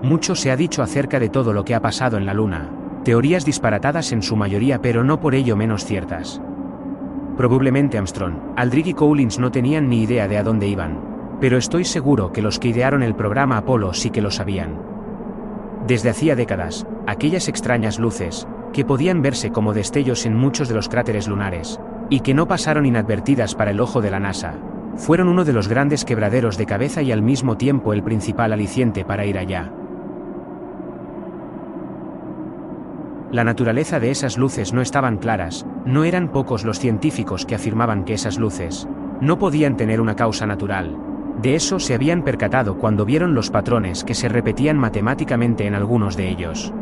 Mucho se ha dicho acerca de todo lo que ha pasado en la Luna, teorías disparatadas en su mayoría pero no por ello menos ciertas. Probablemente Armstrong, Aldrin y Collins no tenían ni idea de a dónde iban, pero estoy seguro que los que idearon el programa Apolo sí que lo sabían. Desde hacía décadas, aquellas extrañas luces, que podían verse como destellos en muchos de los cráteres lunares, y que no pasaron inadvertidas para el ojo de la NASA, fueron uno de los grandes quebraderos de cabeza y al mismo tiempo el principal aliciente para ir allá. La naturaleza de esas luces no estaban claras, no eran pocos los científicos que afirmaban que esas luces no podían tener una causa natural. De eso se habían percatado cuando vieron los patrones que se repetían matemáticamente en algunos de ellos.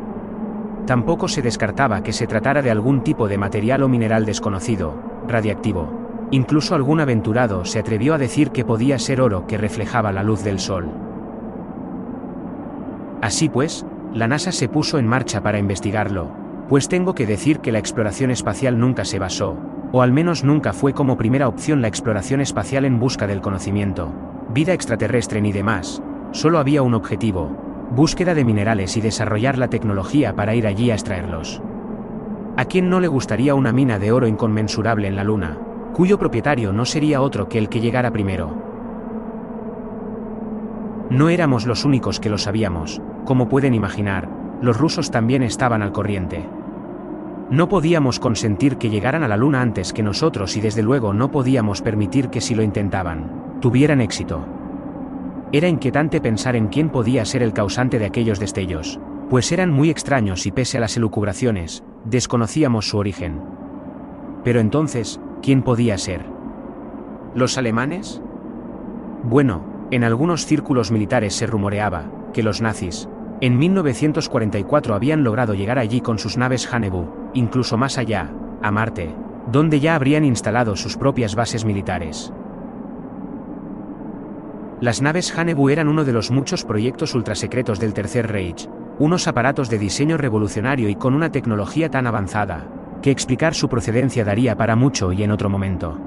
Tampoco se descartaba que se tratara de algún tipo de material o mineral desconocido, radiactivo. Incluso algún aventurado se atrevió a decir que podía ser oro que reflejaba la luz del sol. Así pues, la NASA se puso en marcha para investigarlo, pues tengo que decir que la exploración espacial nunca se basó, o al menos nunca fue como primera opción la exploración espacial en busca del conocimiento, vida extraterrestre ni demás, solo había un objetivo: búsqueda de minerales y desarrollar la tecnología para ir allí a extraerlos. ¿A quién no le gustaría una mina de oro inconmensurable en la Luna, cuyo propietario no sería otro que el que llegara primero? No éramos los únicos que lo sabíamos, como pueden imaginar, los rusos también estaban al corriente. No podíamos consentir que llegaran a la Luna antes que nosotros y desde luego no podíamos permitir que si lo intentaban, tuvieran éxito. Era inquietante pensar en quién podía ser el causante de aquellos destellos, pues eran muy extraños y pese a las elucubraciones, desconocíamos su origen. Pero entonces, ¿quién podía ser? ¿Los alemanes? Bueno, en algunos círculos militares se rumoreaba que los nazis, en 1944 habían logrado llegar allí con sus naves Haunebu, incluso más allá, a Marte, donde ya habrían instalado sus propias bases militares. Las naves Haunebu eran uno de los muchos proyectos ultrasecretos del Tercer Reich, unos aparatos de diseño revolucionario y con una tecnología tan avanzada, que explicar su procedencia daría para mucho y en otro momento.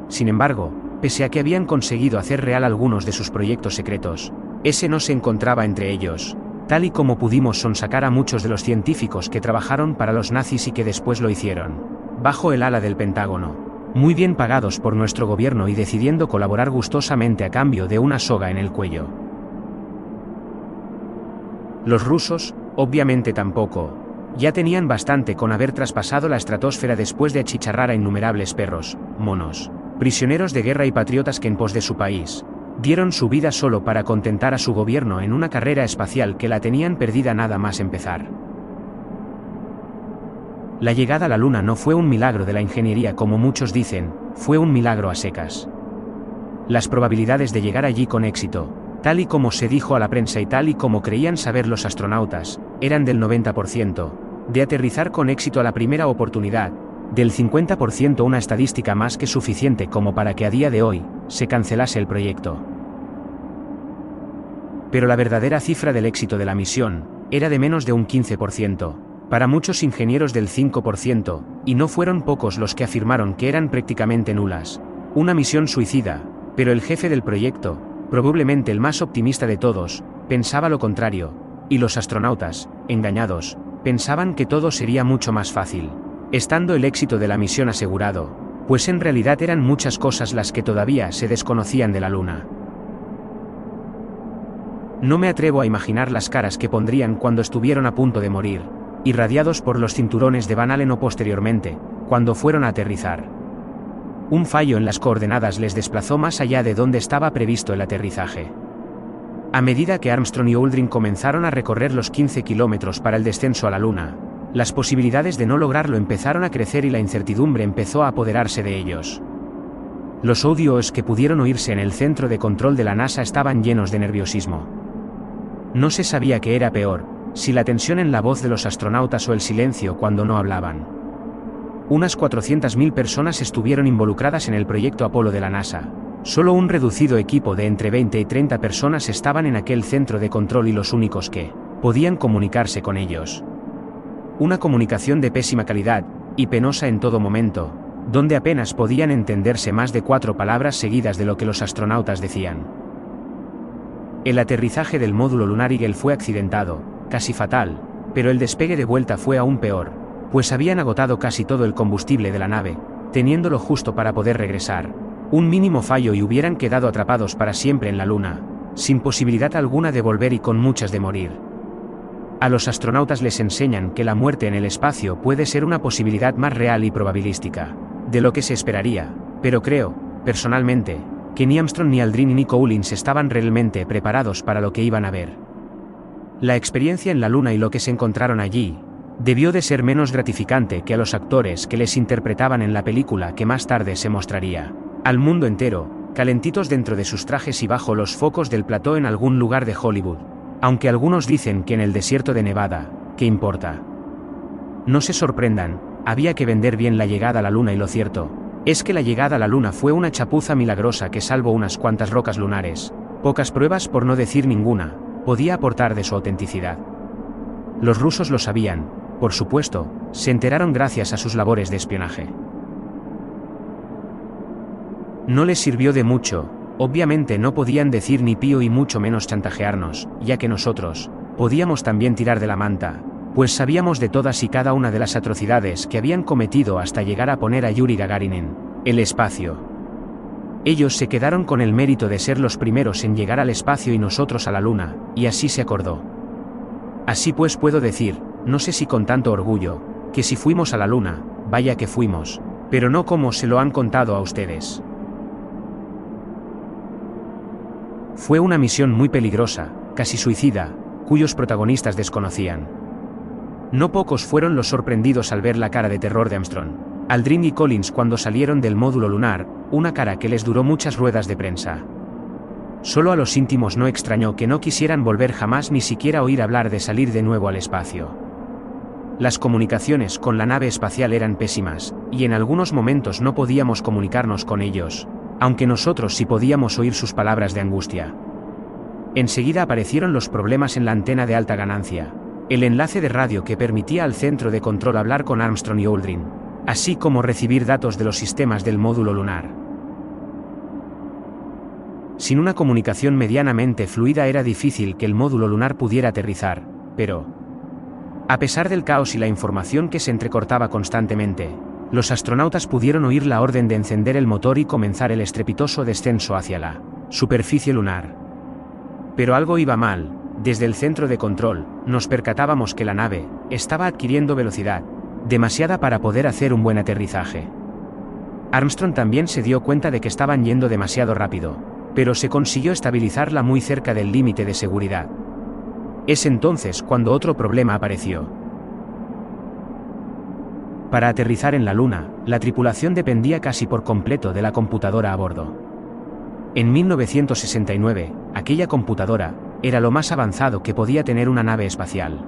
Sin embargo, pese a que habían conseguido hacer real algunos de sus proyectos secretos, ese no se encontraba entre ellos, tal y como pudimos sonsacar a muchos de los científicos que trabajaron para los nazis y que después lo hicieron, bajo el ala del Pentágono, muy bien pagados por nuestro gobierno y decidiendo colaborar gustosamente a cambio de una soga en el cuello. Los rusos, obviamente tampoco, ya tenían bastante con haber traspasado la estratosfera después de achicharrar a innumerables perros, monos, prisioneros de guerra y patriotas que en pos de su país, dieron su vida solo para contentar a su gobierno en una carrera espacial que la tenían perdida nada más empezar. La llegada a la Luna no fue un milagro de la ingeniería como muchos dicen, fue un milagro a secas. Las probabilidades de llegar allí con éxito, tal y como se dijo a la prensa y tal y como creían saber los astronautas, eran del 90%, de aterrizar con éxito a la primera oportunidad, del 50% una estadística más que suficiente como para que a día de hoy, se cancelase el proyecto. Pero la verdadera cifra del éxito de la misión, era de menos de un 15%, para muchos ingenieros del 5%, y no fueron pocos los que afirmaron que eran prácticamente nulas. Una misión suicida, pero el jefe del proyecto, probablemente el más optimista de todos, pensaba lo contrario, y los astronautas, engañados, pensaban que todo sería mucho más fácil, estando el éxito de la misión asegurado, pues en realidad eran muchas cosas las que todavía se desconocían de la Luna. No me atrevo a imaginar las caras que pondrían cuando estuvieron a punto de morir, irradiados por los cinturones de Van Allen o posteriormente, cuando fueron a aterrizar. Un fallo en las coordenadas les desplazó más allá de donde estaba previsto el aterrizaje. A medida que Armstrong y Aldrin comenzaron a recorrer los 15 kilómetros para el descenso a la Luna, las posibilidades de no lograrlo empezaron a crecer y la incertidumbre empezó a apoderarse de ellos. Los audios que pudieron oírse en el centro de control de la NASA estaban llenos de nerviosismo. No se sabía qué era peor, si la tensión en la voz de los astronautas o el silencio cuando no hablaban. Unas 400.000 personas estuvieron involucradas en el proyecto Apolo de la NASA. Solo un reducido equipo de entre 20 y 30 personas estaban en aquel centro de control y los únicos que podían comunicarse con ellos. Una comunicación de pésima calidad, y penosa en todo momento, donde apenas podían entenderse más de 4 palabras seguidas de lo que los astronautas decían. El aterrizaje del módulo lunar Eagle fue accidentado, casi fatal, pero el despegue de vuelta fue aún peor, pues habían agotado casi todo el combustible de la nave, teniéndolo justo para poder regresar. Un mínimo fallo y hubieran quedado atrapados para siempre en la Luna, sin posibilidad alguna de volver y con muchas de morir. A los astronautas les enseñan que la muerte en el espacio puede ser una posibilidad más real y probabilística de lo que se esperaría, pero creo, personalmente, que ni Armstrong ni Aldrin ni Collins estaban realmente preparados para lo que iban a ver. La experiencia en la Luna y lo que se encontraron allí debió de ser menos gratificante que a los actores que les interpretaban en la película que más tarde se mostraría al mundo entero, calentitos dentro de sus trajes y bajo los focos del plató en algún lugar de Hollywood. Aunque algunos dicen que en el desierto de Nevada, ¿qué importa? No se sorprendan, había que vender bien la llegada a la Luna y lo cierto es que la llegada a la Luna fue una chapuza milagrosa que salvo unas cuantas rocas lunares, pocas pruebas por no decir ninguna, podía aportar de su autenticidad. Los rusos lo sabían, por supuesto, se enteraron gracias a sus labores de espionaje. No les sirvió de mucho, obviamente no podían decir ni pío y mucho menos chantajearnos, ya que nosotros podíamos también tirar de la manta, pues sabíamos de todas y cada una de las atrocidades que habían cometido hasta llegar a poner a Yuri Gagarin en el espacio. Ellos se quedaron con el mérito de ser los primeros en llegar al espacio y nosotros a la Luna, y así se acordó. Así pues puedo decir, no sé si con tanto orgullo, que si fuimos a la Luna, vaya que fuimos, pero no como se lo han contado a ustedes. Fue una misión muy peligrosa, casi suicida, cuyos protagonistas desconocían. No pocos fueron los sorprendidos al ver la cara de terror de Armstrong, Aldrin y Collins cuando salieron del módulo lunar, una cara que les duró muchas ruedas de prensa. Solo a los íntimos no extrañó que no quisieran volver jamás ni siquiera oír hablar de salir de nuevo al espacio. Las comunicaciones con la nave espacial eran pésimas, y en algunos momentos no podíamos comunicarnos con ellos, aunque nosotros sí podíamos oír sus palabras de angustia. Enseguida aparecieron los problemas en la antena de alta ganancia, el enlace de radio que permitía al centro de control hablar con Armstrong y Aldrin, así como recibir datos de los sistemas del módulo lunar. Sin una comunicación medianamente fluida era difícil que el módulo lunar pudiera aterrizar, pero, a pesar del caos y la información que se entrecortaba constantemente, los astronautas pudieron oír la orden de encender el motor y comenzar el estrepitoso descenso hacia la superficie lunar. Pero algo iba mal. Desde el centro de control, nos percatábamos que la nave estaba adquiriendo velocidad, demasiada para poder hacer un buen aterrizaje. Armstrong también se dio cuenta de que estaban yendo demasiado rápido, pero se consiguió estabilizarla muy cerca del límite de seguridad. Es entonces cuando otro problema apareció. Para aterrizar en la Luna, la tripulación dependía casi por completo de la computadora a bordo. En 1969, aquella computadora era lo más avanzado que podía tener una nave espacial.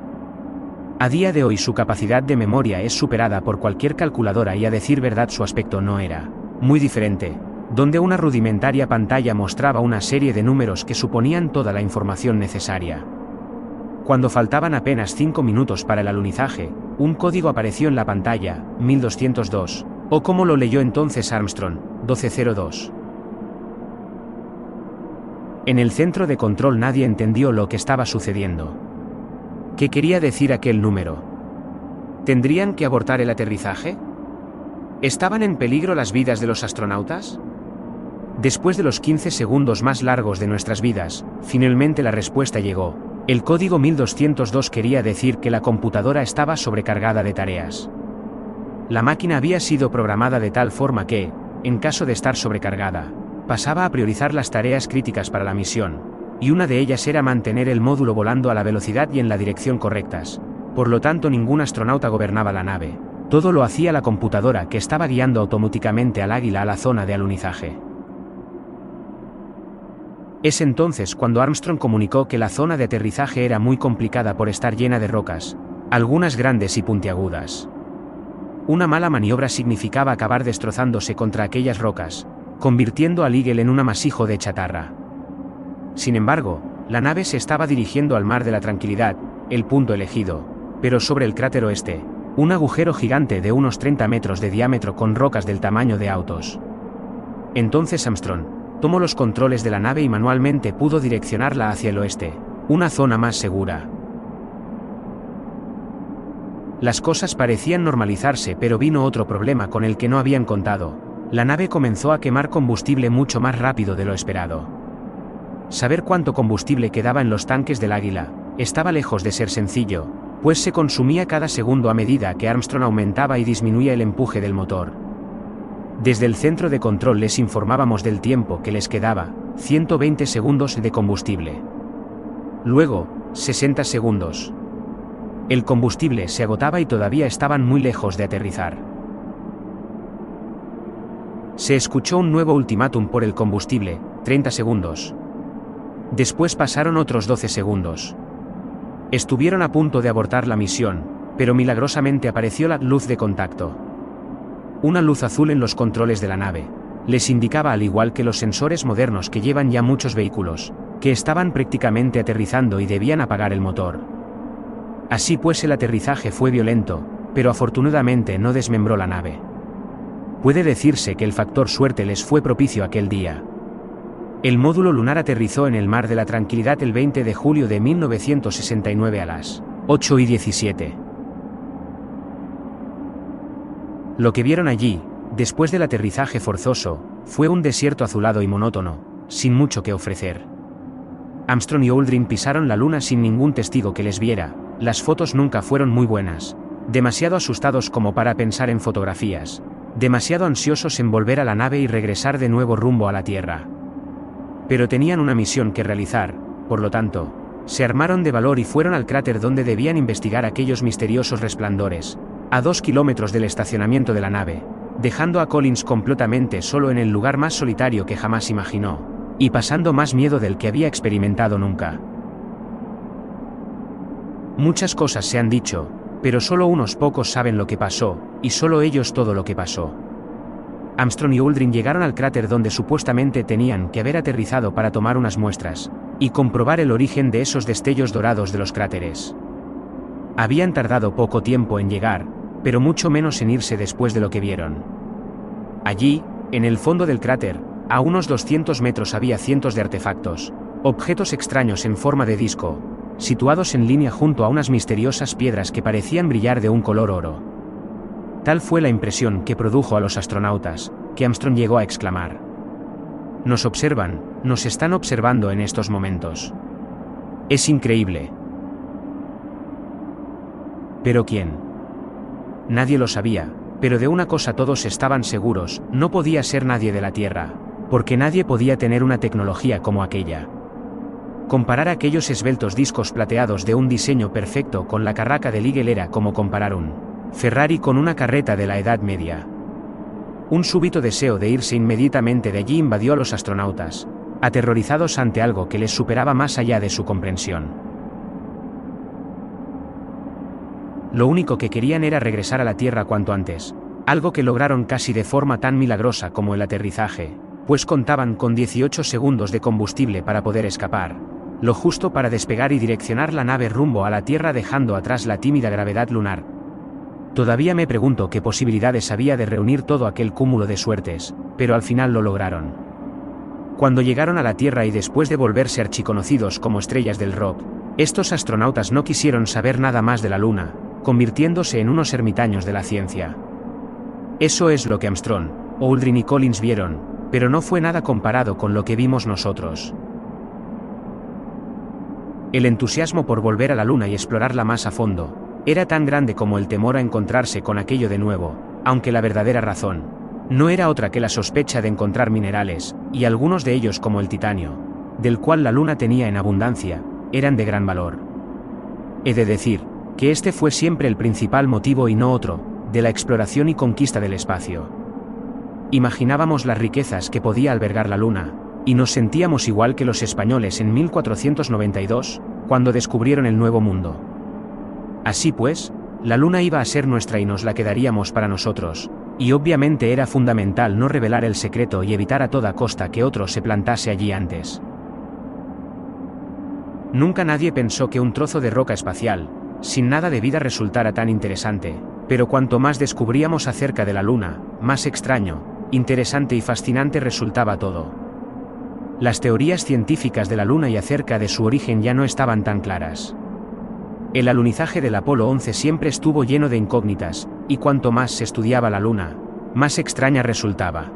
A día de hoy su capacidad de memoria es superada por cualquier calculadora y a decir verdad su aspecto no era muy diferente, donde una rudimentaria pantalla mostraba una serie de números que suponían toda la información necesaria. Cuando faltaban apenas 5 minutos para el alunizaje, un código apareció en la pantalla, 1202, o como lo leyó entonces Armstrong, 1202. En el centro de control nadie entendió lo que estaba sucediendo. ¿Qué quería decir aquel número? ¿Tendrían que abortar el aterrizaje? ¿Estaban en peligro las vidas de los astronautas? Después de los 15 segundos más largos de nuestras vidas, finalmente la respuesta llegó. El código 1202 quería decir que la computadora estaba sobrecargada de tareas. La máquina había sido programada de tal forma que, en caso de estar sobrecargada, pasaba a priorizar las tareas críticas para la misión, y una de ellas era mantener el módulo volando a la velocidad y en la dirección correctas. Por lo tanto, ningún astronauta gobernaba la nave. Todo lo hacía la computadora que estaba guiando automáticamente al Águila a la zona de alunizaje. Es entonces cuando Armstrong comunicó que la zona de aterrizaje era muy complicada por estar llena de rocas, algunas grandes y puntiagudas. Una mala maniobra significaba acabar destrozándose contra aquellas rocas, convirtiendo al Eagle en un amasijo de chatarra. Sin embargo, la nave se estaba dirigiendo al Mar de la Tranquilidad, el punto elegido, pero sobre el cráter oeste, un agujero gigante de unos 30 metros de diámetro con rocas del tamaño de autos. Entonces Armstrong, tomó los controles de la nave y manualmente pudo direccionarla hacia el oeste, una zona más segura. Las cosas parecían normalizarse, pero vino otro problema con el que no habían contado. La nave comenzó a quemar combustible mucho más rápido de lo esperado. Saber cuánto combustible quedaba en los tanques del Águila estaba lejos de ser sencillo, pues se consumía cada segundo a medida que Armstrong aumentaba y disminuía el empuje del motor. Desde el centro de control les informábamos del tiempo que les quedaba, 120 segundos de combustible. Luego, 60 segundos. El combustible se agotaba y todavía estaban muy lejos de aterrizar. Se escuchó un nuevo ultimátum por el combustible, 30 segundos. Después pasaron otros 12 segundos. Estuvieron a punto de abortar la misión, pero milagrosamente apareció la luz de contacto. Una luz azul en los controles de la nave. Les indicaba, al igual que los sensores modernos que llevan ya muchos vehículos, que estaban prácticamente aterrizando y debían apagar el motor. Así pues, el aterrizaje fue violento, pero afortunadamente no desmembró la nave. Puede decirse que el factor suerte les fue propicio aquel día. El módulo lunar aterrizó en el Mar de la Tranquilidad el 20 de julio de 1969 a las 8:17. Lo que vieron allí, después del aterrizaje forzoso, fue un desierto azulado y monótono, sin mucho que ofrecer. Armstrong y Aldrin pisaron la Luna sin ningún testigo que les viera. Las fotos nunca fueron muy buenas, demasiado asustados como para pensar en fotografías, demasiado ansiosos en volver a la nave y regresar de nuevo rumbo a la Tierra. Pero tenían una misión que realizar, por lo tanto, se armaron de valor y fueron al cráter donde debían investigar aquellos misteriosos resplandores, a 2 kilómetros del estacionamiento de la nave, dejando a Collins completamente solo en el lugar más solitario que jamás imaginó, y pasando más miedo del que había experimentado nunca. Muchas cosas se han dicho, pero solo unos pocos saben lo que pasó, y solo ellos todo lo que pasó. Armstrong y Aldrin llegaron al cráter donde supuestamente tenían que haber aterrizado para tomar unas muestras, y comprobar el origen de esos destellos dorados de los cráteres. Habían tardado poco tiempo en llegar, pero mucho menos en irse después de lo que vieron. Allí, en el fondo del cráter, a unos 200 metros había cientos de artefactos, objetos extraños en forma de disco, situados en línea junto a unas misteriosas piedras que parecían brillar de un color oro. Tal fue la impresión que produjo a los astronautas, que Armstrong llegó a exclamar: «Nos observan, nos están observando en estos momentos. Es increíble». ¿Pero quién? Nadie lo sabía, pero de una cosa todos estaban seguros: no podía ser nadie de la Tierra, porque nadie podía tener una tecnología como aquella. Comparar aquellos esbeltos discos plateados de un diseño perfecto con la carraca del Eagle era como comparar un Ferrari con una carreta de la Edad Media. Un súbito deseo de irse inmediatamente de allí invadió a los astronautas, aterrorizados ante algo que les superaba más allá de su comprensión. Lo único que querían era regresar a la Tierra cuanto antes, algo que lograron casi de forma tan milagrosa como el aterrizaje, pues contaban con 18 segundos de combustible para poder escapar, lo justo para despegar y direccionar la nave rumbo a la Tierra dejando atrás la tímida gravedad lunar. Todavía me pregunto qué posibilidades había de reunir todo aquel cúmulo de suertes, pero al final lo lograron. Cuando llegaron a la Tierra y después de volverse archiconocidos como estrellas del rock, estos astronautas no quisieron saber nada más de la Luna, convirtiéndose en unos ermitaños de la ciencia. Eso es lo que Armstrong, Aldrin y Collins vieron, pero no fue nada comparado con lo que vimos nosotros. El entusiasmo por volver a la Luna y explorarla más a fondo era tan grande como el temor a encontrarse con aquello de nuevo, aunque la verdadera razón no era otra que la sospecha de encontrar minerales, y algunos de ellos como el titanio, del cual la Luna tenía en abundancia, eran de gran valor. He de decir que este fue siempre el principal motivo y no otro, de la exploración y conquista del espacio. Imaginábamos las riquezas que podía albergar la Luna, y nos sentíamos igual que los españoles en 1492, cuando descubrieron el Nuevo Mundo. Así pues, la Luna iba a ser nuestra y nos la quedaríamos para nosotros, y obviamente era fundamental no revelar el secreto y evitar a toda costa que otro se plantase allí antes. Nunca nadie pensó que un trozo de roca espacial, sin nada de vida, resultara tan interesante, pero cuanto más descubríamos acerca de la Luna, más extraño, interesante y fascinante resultaba todo. Las teorías científicas de la Luna y acerca de su origen ya no estaban tan claras. El alunizaje del Apolo 11 siempre estuvo lleno de incógnitas, y cuanto más se estudiaba la Luna, más extraña resultaba.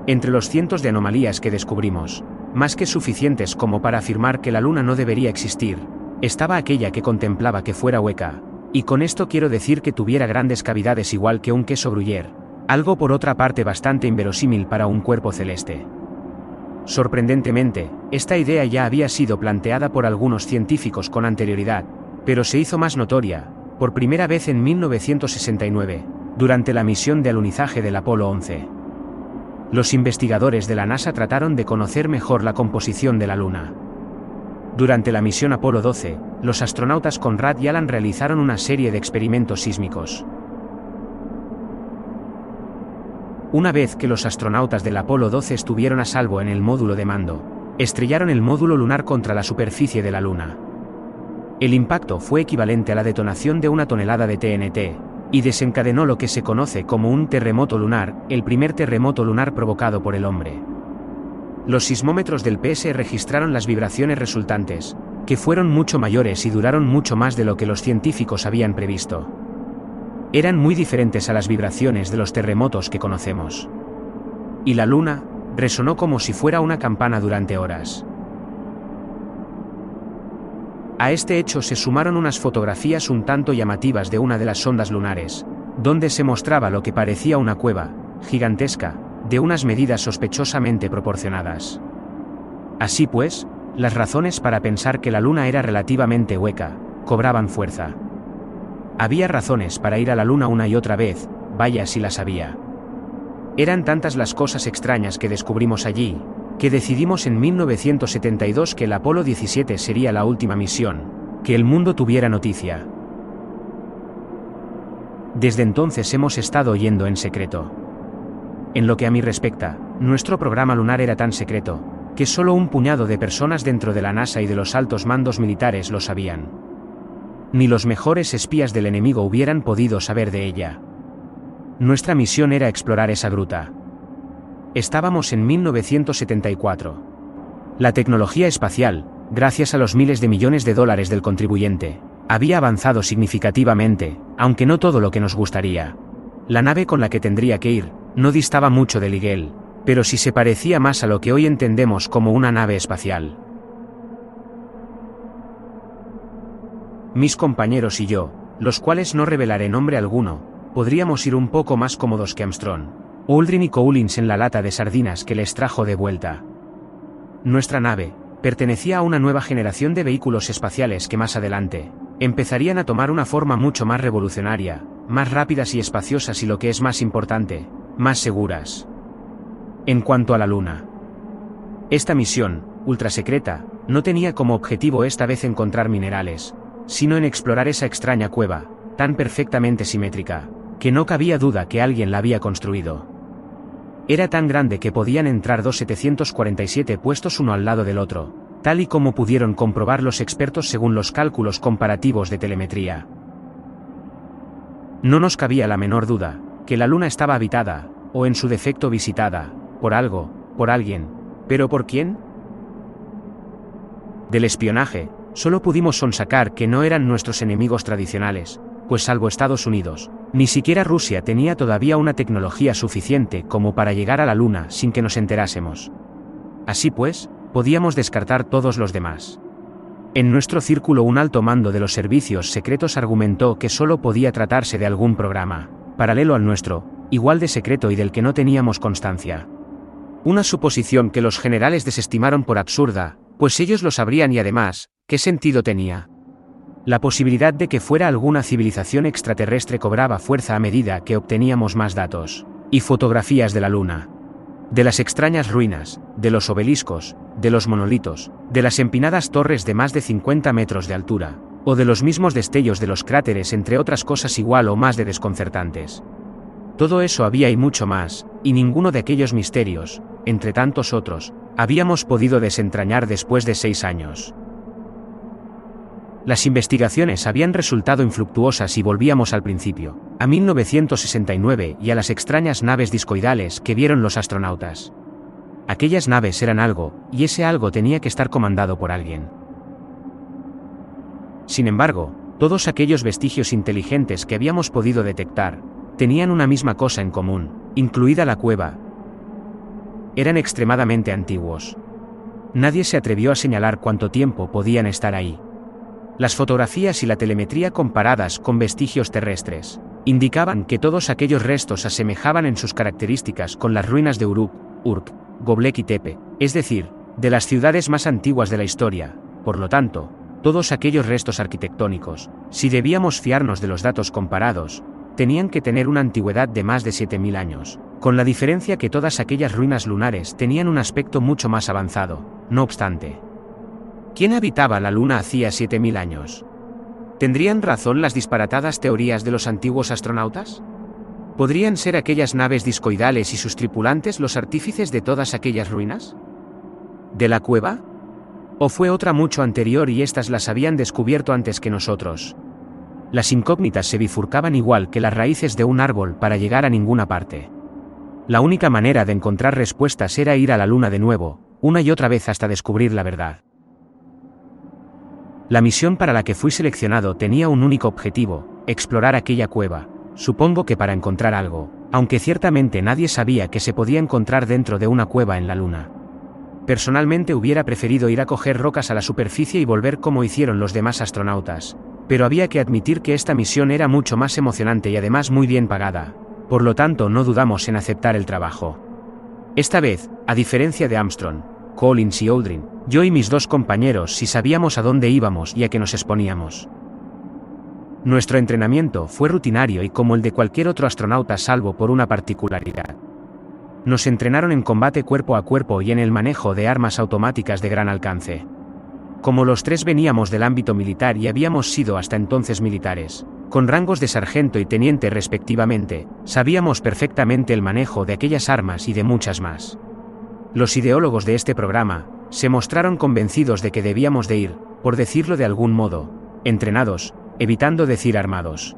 Entre los cientos de anomalías que descubrimos, más que suficientes como para afirmar que la Luna no debería existir, estaba aquella que contemplaba que fuera hueca, y con esto quiero decir que tuviera grandes cavidades igual que un queso Gruyère, algo por otra parte bastante inverosímil para un cuerpo celeste. Sorprendentemente, esta idea ya había sido planteada por algunos científicos con anterioridad, pero se hizo más notoria, por primera vez en 1969, durante la misión de alunizaje del Apolo 11. Los investigadores de la NASA trataron de conocer mejor la composición de la Luna. Durante la misión Apolo 12, los astronautas Conrad y Alan realizaron una serie de experimentos sísmicos. Una vez que los astronautas del Apolo 12 estuvieron a salvo en el módulo de mando, estrellaron el módulo lunar contra la superficie de la Luna. El impacto fue equivalente a la detonación de 1 tonelada de TNT, y desencadenó lo que se conoce como un terremoto lunar, el primer terremoto lunar provocado por el hombre. Los sismómetros del PS registraron las vibraciones resultantes, que fueron mucho mayores y duraron mucho más de lo que los científicos habían previsto. Eran muy diferentes a las vibraciones de los terremotos que conocemos. Y la Luna resonó como si fuera una campana durante horas. A este hecho se sumaron unas fotografías un tanto llamativas de una de las sondas lunares, donde se mostraba lo que parecía una cueva, gigantesca, de unas medidas sospechosamente proporcionadas. Así pues, las razones para pensar que la Luna era relativamente hueca, cobraban fuerza. Había razones para ir a la Luna una y otra vez, vaya si las había. Eran tantas las cosas extrañas que descubrimos allí, que decidimos en 1972 que el Apolo 17 sería la última misión, que el mundo tuviera noticia. Desde entonces hemos estado yendo en secreto. En lo que a mí respecta, nuestro programa lunar era tan secreto, que solo un puñado de personas dentro de la NASA y de los altos mandos militares lo sabían. Ni los mejores espías del enemigo hubieran podido saber de ella. Nuestra misión era explorar esa gruta. Estábamos en 1974. La tecnología espacial, gracias a los miles de millones de dólares del contribuyente, había avanzado significativamente, aunque no todo lo que nos gustaría. La nave con la que tendría que ir, no distaba mucho del Eagle, pero sí se parecía más a lo que hoy entendemos como una nave espacial. Mis compañeros y yo, los cuales no revelaré nombre alguno, podríamos ir un poco más cómodos que Armstrong, Aldrin y Collins en la lata de sardinas que les trajo de vuelta. Nuestra nave pertenecía a una nueva generación de vehículos espaciales que más adelante empezarían a tomar una forma mucho más revolucionaria, más rápidas y espaciosas y lo que es más importante, más seguras. En cuanto a la Luna, esta misión, ultrasecreta, no tenía como objetivo esta vez encontrar minerales, sino en explorar esa extraña cueva, tan perfectamente simétrica, que no cabía duda que alguien la había construido. Era tan grande que podían entrar 747 puestos uno al lado del otro, tal y como pudieron comprobar los expertos según los cálculos comparativos de telemetría. No nos cabía la menor duda, que la Luna estaba habitada, o en su defecto visitada, por algo, por alguien, ¿pero por quién? Del espionaje, solo pudimos sonsacar que no eran nuestros enemigos tradicionales, pues salvo Estados Unidos, ni siquiera Rusia tenía todavía una tecnología suficiente como para llegar a la Luna sin que nos enterásemos. Así pues, podíamos descartar todos los demás. En nuestro círculo un alto mando de los servicios secretos argumentó que solo podía tratarse de algún programa, paralelo al nuestro, igual de secreto y del que no teníamos constancia. Una suposición que los generales desestimaron por absurda, pues ellos lo sabrían y además, ¿qué sentido tenía? La posibilidad de que fuera alguna civilización extraterrestre cobraba fuerza a medida que obteníamos más datos y fotografías de la Luna. De las extrañas ruinas, de los obeliscos, de los monolitos, de las empinadas torres de más de 50 metros de altura, o de los mismos destellos de los cráteres entre otras cosas igual o más de desconcertantes. Todo eso había y mucho más, y ninguno de aquellos misterios, entre tantos otros, habíamos podido desentrañar después de 6 años. Las investigaciones habían resultado infructuosas y volvíamos al principio, a 1969 y a las extrañas naves discoidales que vieron los astronautas. Aquellas naves eran algo, y ese algo tenía que estar comandado por alguien. Sin embargo, todos aquellos vestigios inteligentes que habíamos podido detectar, tenían una misma cosa en común, incluida la cueva. Eran extremadamente antiguos. Nadie se atrevió a señalar cuánto tiempo podían estar ahí. Las fotografías y la telemetría comparadas con vestigios terrestres indicaban que todos aquellos restos se asemejaban en sus características con las ruinas de Uruk, Urk, Göbekli Tepe, es decir, de las ciudades más antiguas de la historia. Por lo tanto, todos aquellos restos arquitectónicos, si debíamos fiarnos de los datos comparados, tenían que tener una antigüedad de más de 7000 años, con la diferencia que todas aquellas ruinas lunares tenían un aspecto mucho más avanzado. No obstante, ¿quién habitaba la Luna hacía 7000 años? ¿Tendrían razón las disparatadas teorías de los antiguos astronautas? ¿Podrían ser aquellas naves discoidales y sus tripulantes los artífices de todas aquellas ruinas? ¿De la cueva? ¿O fue otra mucho anterior y éstas las habían descubierto antes que nosotros? Las incógnitas se bifurcaban igual que las raíces de un árbol para llegar a ninguna parte. La única manera de encontrar respuestas era ir a la Luna de nuevo, una y otra vez hasta descubrir la verdad. La misión para la que fui seleccionado tenía un único objetivo: explorar aquella cueva, supongo que para encontrar algo, aunque ciertamente nadie sabía que se podía encontrar dentro de una cueva en la Luna. Personalmente hubiera preferido ir a coger rocas a la superficie y volver como hicieron los demás astronautas, pero había que admitir que esta misión era mucho más emocionante y además muy bien pagada, por lo tanto no dudamos en aceptar el trabajo. Esta vez, a diferencia de Armstrong, Collins y Aldrin, yo y mis dos compañeros sí sabíamos a dónde íbamos y a qué nos exponíamos. Nuestro entrenamiento fue rutinario y como el de cualquier otro astronauta salvo por una particularidad. Nos entrenaron en combate cuerpo a cuerpo y en el manejo de armas automáticas de gran alcance. Como los tres veníamos del ámbito militar y habíamos sido hasta entonces militares, con rangos de sargento y teniente respectivamente, sabíamos perfectamente el manejo de aquellas armas y de muchas más. Los ideólogos de este programa se mostraron convencidos de que debíamos de ir, por decirlo de algún modo, entrenados, evitando decir armados.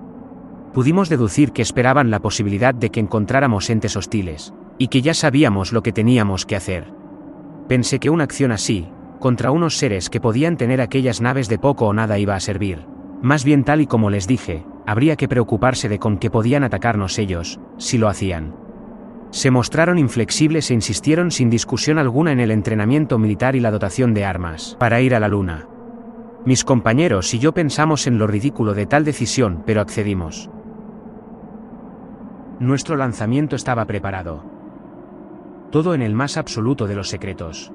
Pudimos deducir que esperaban la posibilidad de que encontráramos entes hostiles, y que ya sabíamos lo que teníamos que hacer. Pensé que una acción así, contra unos seres que podían tener aquellas naves de poco o nada iba a servir. Más bien, tal y como les dije, habría que preocuparse de con qué podían atacarnos ellos, si lo hacían. Se mostraron inflexibles e insistieron sin discusión alguna en el entrenamiento militar y la dotación de armas para ir a la Luna. Mis compañeros y yo pensamos en lo ridículo de tal decisión, pero accedimos. Nuestro lanzamiento estaba preparado. Todo en el más absoluto de los secretos.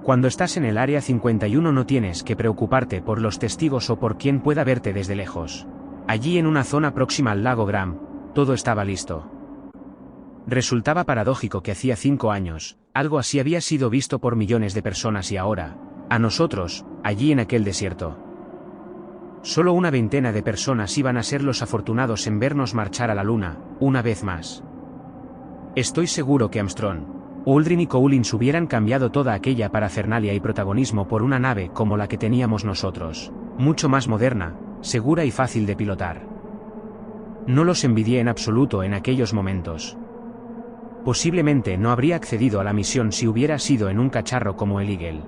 Cuando estás en el Área 51 no tienes que preocuparte por los testigos o por quién pueda verte desde lejos. Allí en una zona próxima al lago Graham, todo estaba listo. Resultaba paradójico que hacía 5 años, algo así había sido visto por millones de personas y ahora, a nosotros, allí en aquel desierto. Solo una veintena de personas iban a ser los afortunados en vernos marchar a la Luna, una vez más. Estoy seguro que Armstrong, Aldrin y Collins hubieran cambiado toda aquella parafernalia y protagonismo por una nave como la que teníamos nosotros, mucho más moderna, segura y fácil de pilotar. No los envidié en absoluto en aquellos momentos. Posiblemente no habría accedido a la misión si hubiera sido en un cacharro como el Eagle.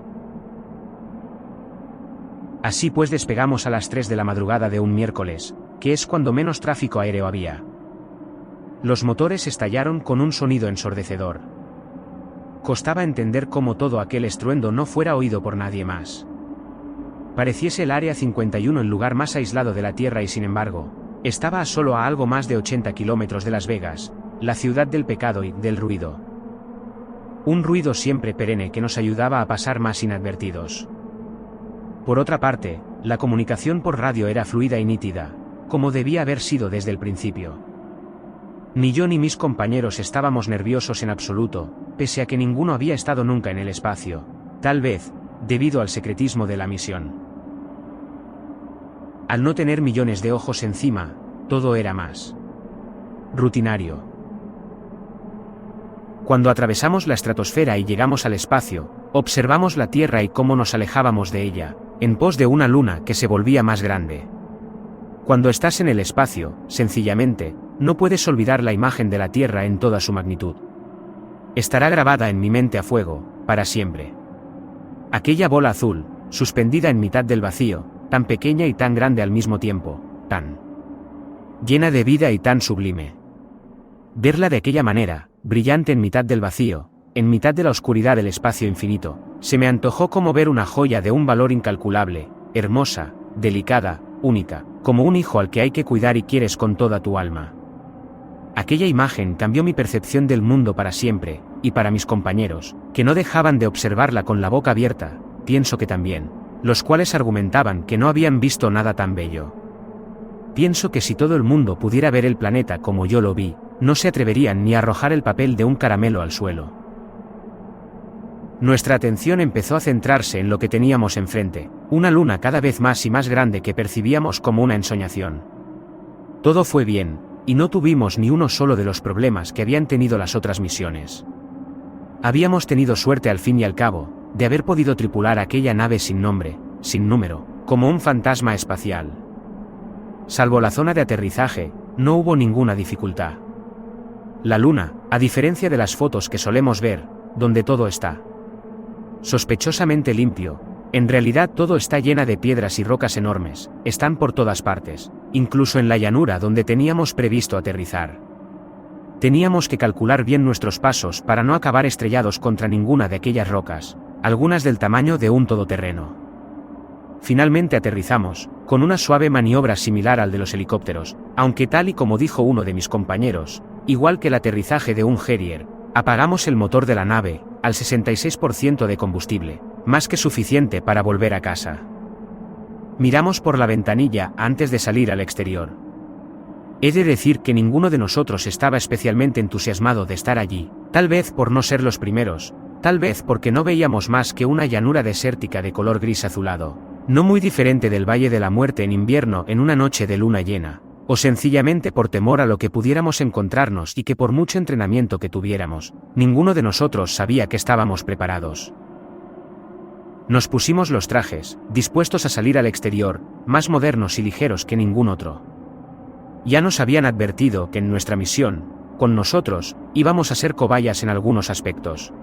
Así pues despegamos a las 3 de la madrugada de un miércoles, que es cuando menos tráfico aéreo había. Los motores estallaron con un sonido ensordecedor. Costaba entender cómo todo aquel estruendo no fuera oído por nadie más. Pareciese el Área 51 el lugar más aislado de la Tierra y sin embargo, estaba solo a algo más de 80 kilómetros de Las Vegas, la ciudad del pecado y del ruido. Un ruido siempre perenne que nos ayudaba a pasar más inadvertidos. Por otra parte, la comunicación por radio era fluida y nítida, como debía haber sido desde el principio. Ni yo ni mis compañeros estábamos nerviosos en absoluto, pese a que ninguno había estado nunca en el espacio, tal vez, debido al secretismo de la misión. Al no tener millones de ojos encima, todo era más rutinario. Cuando atravesamos la estratosfera y llegamos al espacio, observamos la Tierra y cómo nos alejábamos de ella, en pos de una luna que se volvía más grande. Cuando estás en el espacio, sencillamente, no puedes olvidar la imagen de la Tierra en toda su magnitud. Estará grabada en mi mente a fuego, para siempre. Aquella bola azul, suspendida en mitad del vacío, tan pequeña y tan grande al mismo tiempo, tan llena de vida y tan sublime. Verla de aquella manera, brillante en mitad del vacío, en mitad de la oscuridad del espacio infinito, se me antojó como ver una joya de un valor incalculable, hermosa, delicada, única, como un hijo al que hay que cuidar y quieres con toda tu alma. Aquella imagen cambió mi percepción del mundo para siempre, y para mis compañeros, que no dejaban de observarla con la boca abierta, pienso que también, los cuales argumentaban que no habían visto nada tan bello. Pienso que si todo el mundo pudiera ver el planeta como yo lo vi, no se atreverían ni a arrojar el papel de un caramelo al suelo. Nuestra atención empezó a centrarse en lo que teníamos enfrente, una luna cada vez más y más grande que percibíamos como una ensoñación. Todo fue bien, y no tuvimos ni uno solo de los problemas que habían tenido las otras misiones. Habíamos tenido suerte al fin y al cabo, de haber podido tripular aquella nave sin nombre, sin número, como un fantasma espacial. Salvo la zona de aterrizaje, no hubo ninguna dificultad. La luna, a diferencia de las fotos que solemos ver, donde todo está sospechosamente limpio, en realidad todo está llena de piedras y rocas enormes, están por todas partes, incluso en la llanura donde teníamos previsto aterrizar. Teníamos que calcular bien nuestros pasos para no acabar estrellados contra ninguna de aquellas rocas, algunas del tamaño de un todoterreno. Finalmente aterrizamos, con una suave maniobra similar al de los helicópteros, aunque tal y como dijo uno de mis compañeros, igual que el aterrizaje de un Harrier, apagamos el motor de la nave, al 66% de combustible, más que suficiente para volver a casa. Miramos por la ventanilla antes de salir al exterior. He de decir que ninguno de nosotros estaba especialmente entusiasmado de estar allí, tal vez por no ser los primeros, tal vez porque no veíamos más que una llanura desértica de color gris azulado, no muy diferente del Valle de la Muerte en invierno en una noche de luna llena, o sencillamente por temor a lo que pudiéramos encontrarnos y que por mucho entrenamiento que tuviéramos, ninguno de nosotros sabía que estábamos preparados. Nos pusimos los trajes, dispuestos a salir al exterior, más modernos y ligeros que ningún otro. Ya nos habían advertido que en nuestra misión, con nosotros, íbamos a ser cobayas en algunos aspectos.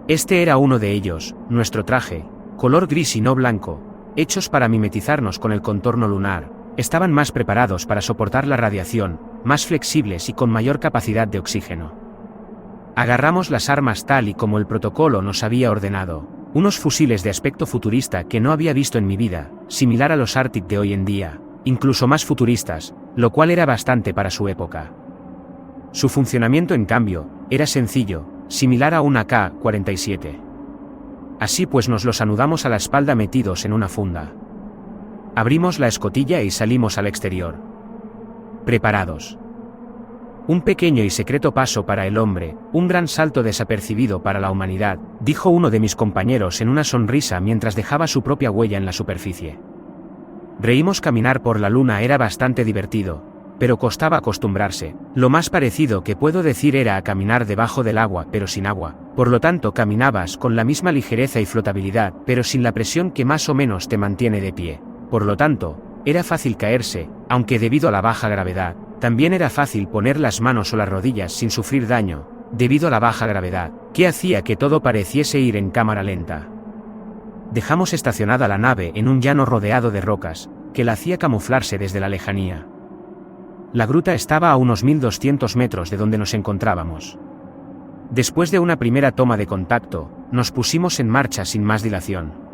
Este era uno de ellos, nuestro traje, color gris y no blanco, hechos para mimetizarnos con el contorno lunar, estaban más preparados para soportar la radiación, más flexibles y con mayor capacidad de oxígeno. Agarramos las armas tal y como el protocolo nos había ordenado, unos fusiles de aspecto futurista que no había visto en mi vida, similar a los Arctic de hoy en día, incluso más futuristas, lo cual era bastante para su época. Su funcionamiento, en cambio, era sencillo, similar a una K-47. Así pues nos los anudamos a la espalda metidos en una funda. Abrimos la escotilla y salimos al exterior. Preparados. Un pequeño y secreto paso para el hombre, un gran salto desapercibido para la humanidad, dijo uno de mis compañeros en una sonrisa mientras dejaba su propia huella en la superficie. Reímos. Caminar por la luna era bastante divertido, pero costaba acostumbrarse. Lo más parecido que puedo decir era a caminar debajo del agua, pero sin agua. Por lo tanto, caminabas con la misma ligereza y flotabilidad, pero sin la presión que más o menos te mantiene de pie. Por lo tanto, era fácil caerse, aunque debido a la baja gravedad, también era fácil poner las manos o las rodillas sin sufrir daño, debido a la baja gravedad, que hacía que todo pareciese ir en cámara lenta. Dejamos estacionada la nave en un llano rodeado de rocas, que la hacía camuflarse desde la lejanía. La gruta estaba a unos 1200 metros de donde nos encontrábamos. Después de una primera toma de contacto, nos pusimos en marcha sin más dilación.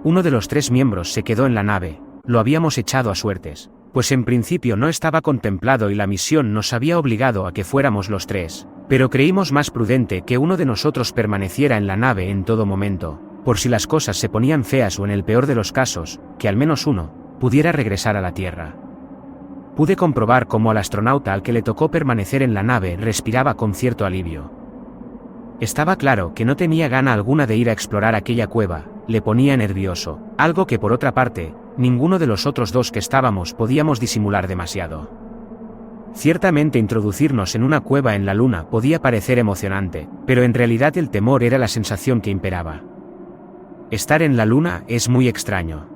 Uno de los 3 miembros se quedó en la nave, lo habíamos echado a suertes, pues en principio no estaba contemplado y la misión nos había obligado a que fuéramos los 3, pero creímos más prudente que uno de nosotros permaneciera en la nave en todo momento, por si las cosas se ponían feas o en el peor de los casos, que al menos uno pudiera regresar a la Tierra. Pude comprobar cómo al astronauta al que le tocó permanecer en la nave respiraba con cierto alivio. Estaba claro que no tenía gana alguna de ir a explorar aquella cueva, le ponía nervioso, algo que por otra parte, ninguno de los otros 2 que estábamos podíamos disimular demasiado. Ciertamente introducirnos en una cueva en la luna podía parecer emocionante, pero en realidad el temor era la sensación que imperaba. Estar en la luna es muy extraño.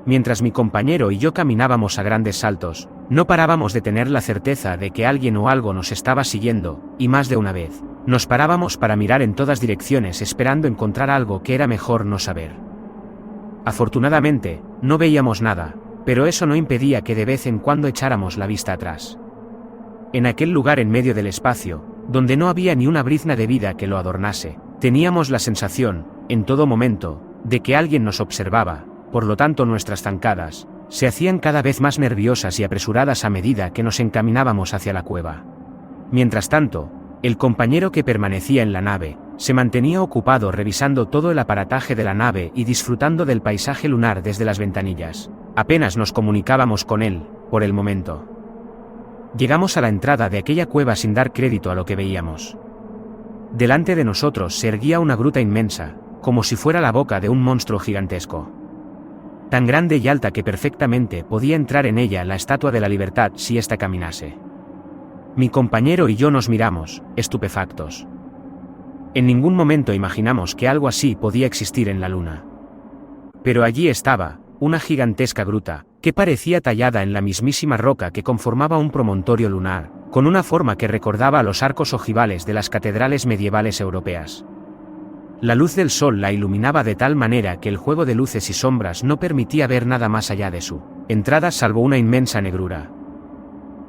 Mientras mi compañero y yo caminábamos a grandes saltos, No parábamos de tener la certeza de que alguien o algo nos estaba siguiendo, y más de una vez, nos parábamos para mirar en todas direcciones esperando encontrar algo que era mejor no saber. Afortunadamente, no veíamos nada, pero eso no impedía que de vez en cuando echáramos la vista atrás. En aquel lugar en medio del espacio, donde no había ni una brizna de vida que lo adornase, teníamos la sensación, en todo momento, de que alguien nos observaba, por lo tanto nuestras zancadas se hacían cada vez más nerviosas y apresuradas a medida que nos encaminábamos hacia la cueva. Mientras tanto, el compañero que permanecía en la nave se mantenía ocupado revisando todo el aparataje de la nave y disfrutando del paisaje lunar desde las ventanillas. Apenas nos comunicábamos con él, por el momento. Llegamos a la entrada de aquella cueva sin dar crédito a lo que veíamos. Delante de nosotros se erguía una gruta inmensa, como si fuera la boca de un monstruo gigantesco. Tan grande y alta que perfectamente podía entrar en ella la Estatua de la Libertad si ésta caminase. Mi compañero y yo nos miramos, estupefactos. En ningún momento imaginamos que algo así podía existir en la Luna. Pero allí estaba, una gigantesca gruta, que parecía tallada en la mismísima roca que conformaba un promontorio lunar, con una forma que recordaba a los arcos ojivales de las catedrales medievales europeas. La luz del sol la iluminaba de tal manera que el juego de luces y sombras no permitía ver nada más allá de su entrada salvo una inmensa negrura.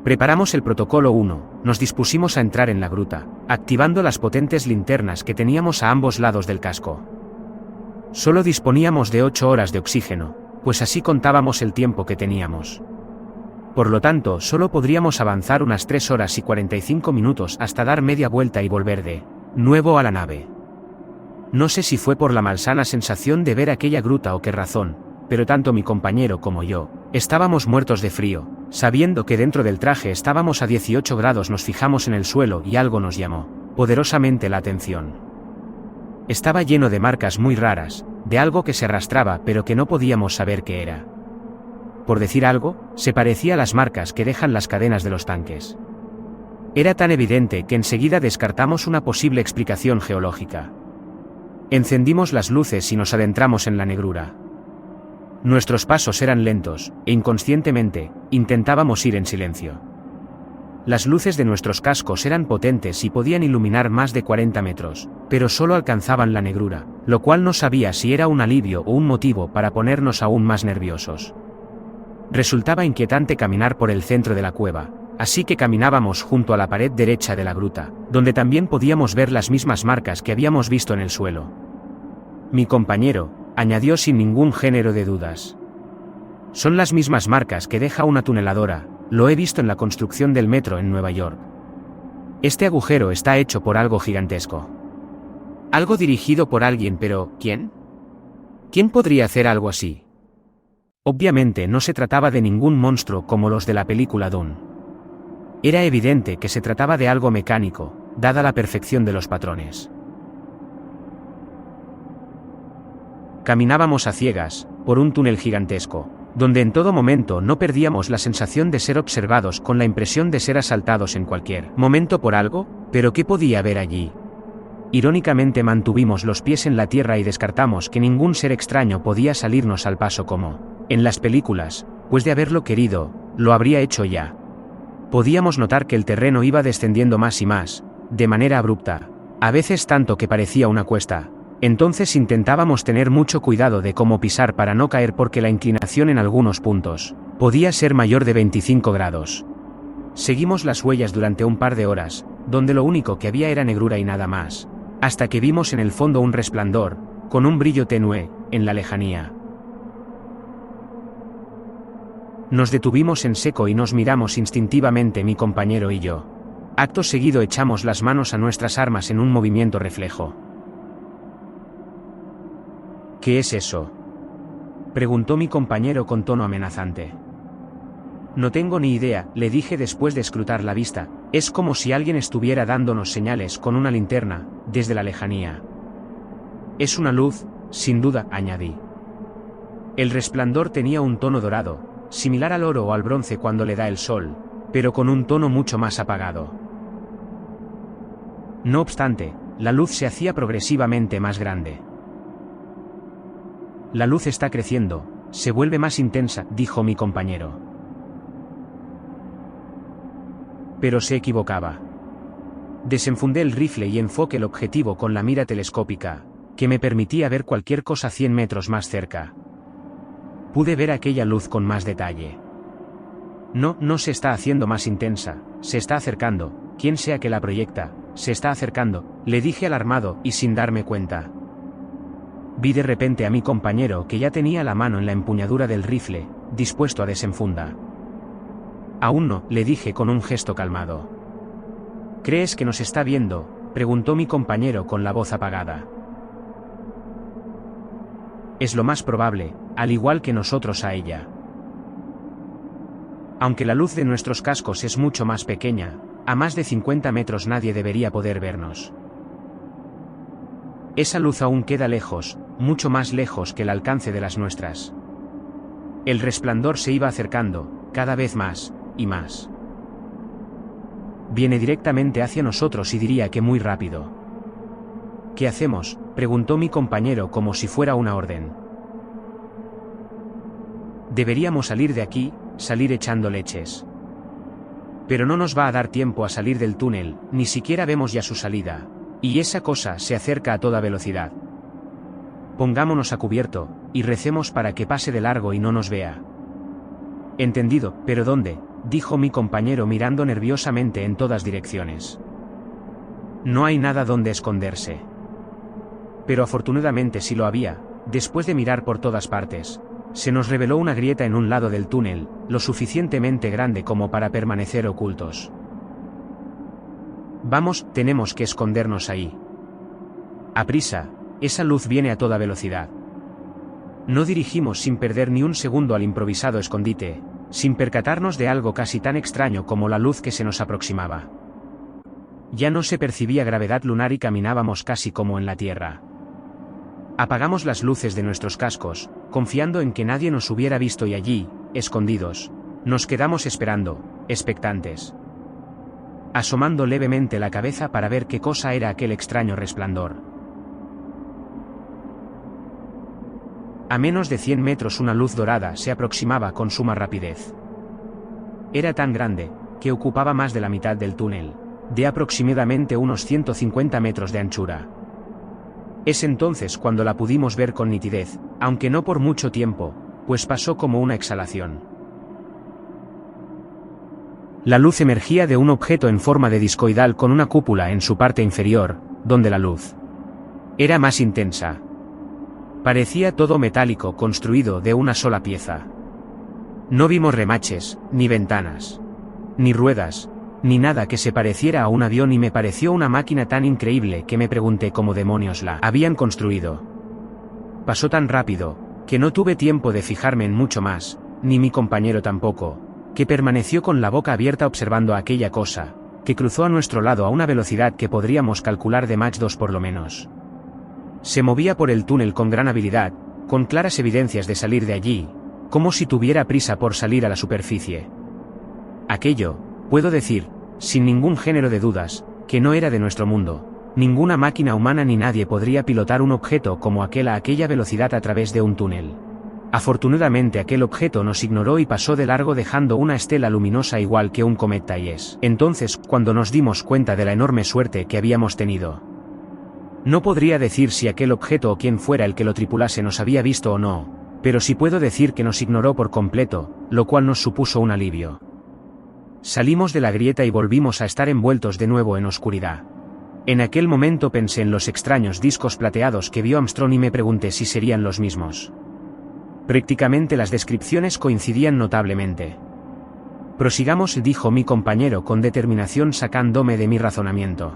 Preparamos el protocolo 1, nos dispusimos a entrar en la gruta, activando las potentes linternas que teníamos a ambos lados del casco. Solo disponíamos de 8 horas de oxígeno, pues así contábamos el tiempo que teníamos. Por lo tanto, solo podríamos avanzar unas 3 horas y 45 minutos hasta dar media vuelta y volver de nuevo a la nave. No sé si fue por la malsana sensación de ver aquella gruta o qué razón, pero tanto mi compañero como yo estábamos muertos de frío. Sabiendo que dentro del traje estábamos a 18 grados nos fijamos en el suelo y algo nos llamó poderosamente la atención. Estaba lleno de marcas muy raras, de algo que se arrastraba pero que no podíamos saber qué era. Por decir algo, se parecía a las marcas que dejan las cadenas de los tanques. Era tan evidente que enseguida descartamos una posible explicación geológica. Encendimos las luces y nos adentramos en la negrura. Nuestros pasos eran lentos, e inconscientemente, intentábamos ir en silencio. Las luces de nuestros cascos eran potentes y podían iluminar más de 40 metros, pero solo alcanzaban la negrura, lo cual no sabía si era un alivio o un motivo para ponernos aún más nerviosos. Resultaba inquietante caminar por el centro de la cueva, así que caminábamos junto a la pared derecha de la gruta, donde también podíamos ver las mismas marcas que habíamos visto en el suelo. Mi compañero añadió sin ningún género de dudas: son las mismas marcas que deja una tuneladora, lo he visto en la construcción del metro en Nueva York. Este agujero está hecho por algo gigantesco. Algo dirigido por alguien, pero ¿quién? ¿Quién podría hacer algo así? Obviamente no se trataba de ningún monstruo como los de la película Dune. Era evidente que se trataba de algo mecánico, dada la perfección de los patrones. Caminábamos a ciegas, por un túnel gigantesco, donde en todo momento no perdíamos la sensación de ser observados con la impresión de ser asaltados en cualquier momento por algo, pero ¿qué podía haber allí? Irónicamente mantuvimos los pies en la tierra y descartamos que ningún ser extraño podía salirnos al paso como en las películas, pues de haberlo querido, lo habría hecho ya. Podíamos notar que el terreno iba descendiendo más y más, de manera abrupta, a veces tanto que parecía una cuesta. Entonces intentábamos tener mucho cuidado de cómo pisar para no caer porque la inclinación en algunos puntos podía ser mayor de 25 grados. Seguimos las huellas durante un par de horas, donde lo único que había era negrura y nada más, hasta que vimos en el fondo un resplandor, con un brillo tenue, en la lejanía. Nos detuvimos en seco y nos miramos instintivamente mi compañero y yo. Acto seguido echamos las manos a nuestras armas en un movimiento reflejo. ¿Qué es eso?, preguntó mi compañero con tono amenazante. No tengo ni idea, le dije después de escrutar la vista, es como si alguien estuviera dándonos señales con una linterna, desde la lejanía. Es una luz, sin duda, añadí. El resplandor tenía un tono dorado, similar al oro o al bronce cuando le da el sol, pero con un tono mucho más apagado. No obstante, la luz se hacía progresivamente más grande. La luz está creciendo, se vuelve más intensa, dijo mi compañero. Pero se equivocaba. Desenfundé el rifle y enfoqué el objetivo con la mira telescópica, que me permitía ver cualquier cosa 100 metros más cerca. Pude ver aquella luz con más detalle. No se está haciendo más intensa, se está acercando, quien sea que la proyecta, se está acercando, le dije alarmado y sin darme cuenta. Vi de repente a mi compañero que ya tenía la mano en la empuñadura del rifle, dispuesto a desenfunda. Aún no, le dije con un gesto calmado. ¿Crees que nos está viendo?, preguntó mi compañero con la voz apagada. Es lo más probable, al igual que nosotros a ella. Aunque la luz de nuestros cascos es mucho más pequeña, a más de 50 metros nadie debería poder vernos. Esa luz aún queda lejos, mucho más lejos que el alcance de las nuestras. El resplandor se iba acercando, cada vez más, y más. Viene directamente hacia nosotros y diría que muy rápido. ¿Qué hacemos?, preguntó mi compañero como si fuera una orden. Deberíamos salir de aquí, salir echando leches. Pero no nos va a dar tiempo a salir del túnel, ni siquiera vemos ya su salida, y esa cosa se acerca a toda velocidad. Pongámonos a cubierto, y recemos para que pase de largo y no nos vea. Entendido, pero ¿dónde?, dijo mi compañero mirando nerviosamente en todas direcciones. No hay nada donde esconderse. Pero afortunadamente sí lo había. Después de mirar por todas partes, se nos reveló una grieta en un lado del túnel, lo suficientemente grande como para permanecer ocultos. Vamos, tenemos que escondernos ahí. Aprisa, esa luz viene a toda velocidad. No dirigimos sin perder ni un segundo al improvisado escondite, sin percatarnos de algo casi tan extraño como la luz que se nos aproximaba. Ya no se percibía gravedad lunar y caminábamos casi como en la Tierra. Apagamos las luces de nuestros cascos, confiando en que nadie nos hubiera visto y allí, escondidos, nos quedamos esperando, expectantes. Asomando levemente la cabeza para ver qué cosa era aquel extraño resplandor. A menos de 100 metros una luz dorada se aproximaba con suma rapidez. Era tan grande, que ocupaba más de la mitad del túnel, de aproximadamente unos 150 metros de anchura. Es entonces cuando la pudimos ver con nitidez, aunque no por mucho tiempo, pues pasó como una exhalación. La luz emergía de un objeto en forma de discoidal con una cúpula en su parte inferior, donde la luz era más intensa. Parecía todo metálico construido de una sola pieza. No vimos remaches, ni ventanas, ni ruedas, ni nada que se pareciera a un avión y me pareció una máquina tan increíble que me pregunté cómo demonios la habían construido. Pasó tan rápido, que no tuve tiempo de fijarme en mucho más, ni mi compañero tampoco, que permaneció con la boca abierta observando a aquella cosa, que cruzó a nuestro lado a una velocidad que podríamos calcular de Mach 2 por lo menos. Se movía por el túnel con gran habilidad, con claras evidencias de salir de allí, como si tuviera prisa por salir a la superficie. Aquello, puedo decir, sin ningún género de dudas, que no era de nuestro mundo. Ninguna máquina humana ni nadie podría pilotar un objeto como aquel a aquella velocidad a través de un túnel. Afortunadamente aquel objeto nos ignoró y pasó de largo dejando una estela luminosa igual que un cometa y es entonces cuando nos dimos cuenta de la enorme suerte que habíamos tenido. No podría decir si aquel objeto o quien fuera el que lo tripulase nos había visto o no, pero sí puedo decir que nos ignoró por completo, lo cual nos supuso un alivio. Salimos de la grieta y volvimos a estar envueltos de nuevo en oscuridad. En aquel momento pensé en los extraños discos plateados que vio Armstrong y me pregunté si serían los mismos. Prácticamente las descripciones coincidían notablemente. Prosigamos, dijo mi compañero con determinación sacándome de mi razonamiento.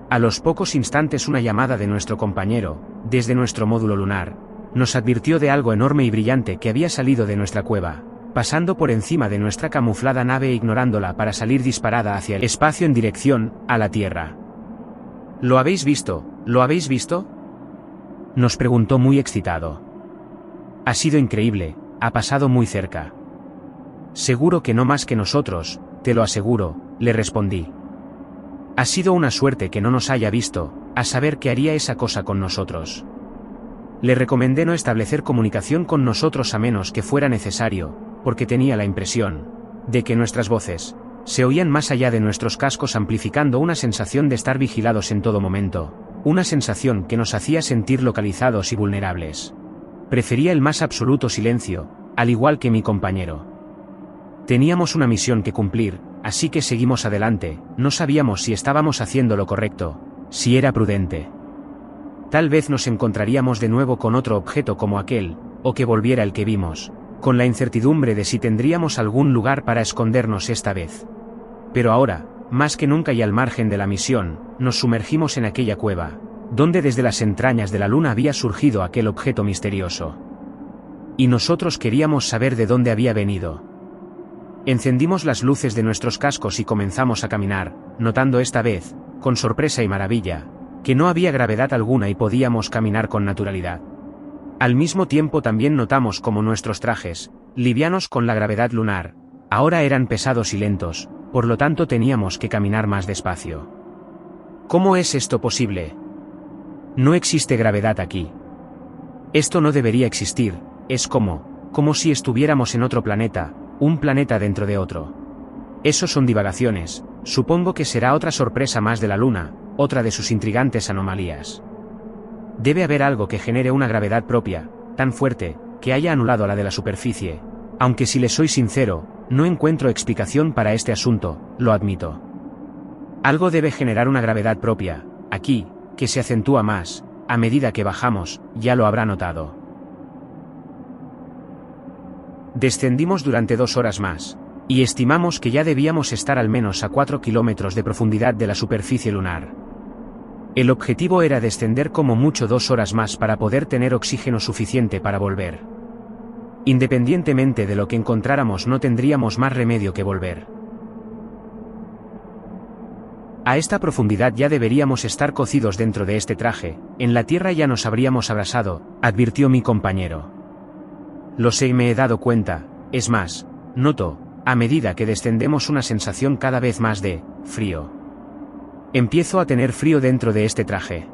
A los pocos instantes una llamada de nuestro compañero, desde nuestro módulo lunar, nos advirtió de algo enorme y brillante que había salido de nuestra cueva, pasando por encima de nuestra camuflada nave e ignorándola para salir disparada hacia el espacio en dirección a la Tierra. ¿Lo habéis visto? ¿Lo habéis visto?, nos preguntó muy excitado. Ha sido increíble, ha pasado muy cerca. Seguro que no más que nosotros, te lo aseguro, le respondí. Ha sido una suerte que no nos haya visto, a saber qué haría esa cosa con nosotros. Le recomendé no establecer comunicación con nosotros a menos que fuera necesario, porque tenía la impresión de que nuestras voces Se oían más allá de nuestros cascos amplificando una sensación de estar vigilados en todo momento, una sensación que nos hacía sentir localizados y vulnerables. Prefería el más absoluto silencio, al igual que mi compañero. Teníamos una misión que cumplir, así que seguimos adelante. No sabíamos si estábamos haciendo lo correcto, si era prudente. Tal vez nos encontraríamos de nuevo con otro objeto como aquel, o que volviera el que vimos, con la incertidumbre de si tendríamos algún lugar para escondernos esta vez. Pero ahora, más que nunca y al margen de la misión, nos sumergimos en aquella cueva, donde desde las entrañas de la luna había surgido aquel objeto misterioso. Y nosotros queríamos saber de dónde había venido. Encendimos las luces de nuestros cascos y comenzamos a caminar, notando esta vez, con sorpresa y maravilla, que no había gravedad alguna y podíamos caminar con naturalidad. Al mismo tiempo también notamos como nuestros trajes, livianos con la gravedad lunar, ahora eran pesados y lentos, por lo tanto teníamos que caminar más despacio. ¿Cómo es esto posible? No existe gravedad aquí. Esto no debería existir, es como si estuviéramos en otro planeta, un planeta dentro de otro. Eso son divagaciones, supongo que será otra sorpresa más de la Luna, otra de sus intrigantes anomalías. Debe haber algo que genere una gravedad propia, tan fuerte, que haya anulado la de la superficie, aunque si le soy sincero, no encuentro explicación para este asunto, lo admito. Algo debe generar una gravedad propia, aquí, que se acentúa más, a medida que bajamos, ya lo habrá notado. Descendimos durante 2 horas más, y estimamos que ya debíamos estar al menos a 4 kilómetros de profundidad de la superficie lunar. El objetivo era descender como mucho 2 horas más para poder tener oxígeno suficiente para volver. Independientemente de lo que encontráramos, no tendríamos más remedio que volver. A esta profundidad ya deberíamos estar cocidos dentro de este traje, en la tierra ya nos habríamos abrasado, advirtió mi compañero. Lo sé, me he dado cuenta, es más, noto, a medida que descendemos, una sensación cada vez más de frío. Empiezo a tener frío dentro de este traje.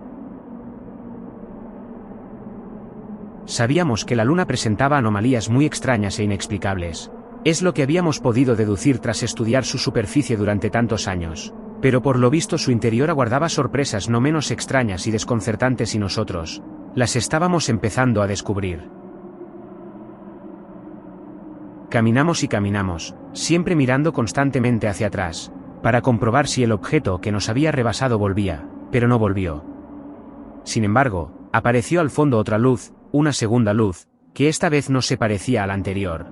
Sabíamos que la Luna presentaba anomalías muy extrañas e inexplicables. Es lo que habíamos podido deducir tras estudiar su superficie durante tantos años. Pero por lo visto su interior aguardaba sorpresas no menos extrañas y desconcertantes y nosotros las estábamos empezando a descubrir. Caminamos y caminamos, siempre mirando constantemente hacia atrás, para comprobar si el objeto que nos había rebasado volvía, pero no volvió. Sin embargo, apareció al fondo otra luz, una segunda luz, que esta vez no se parecía a la anterior.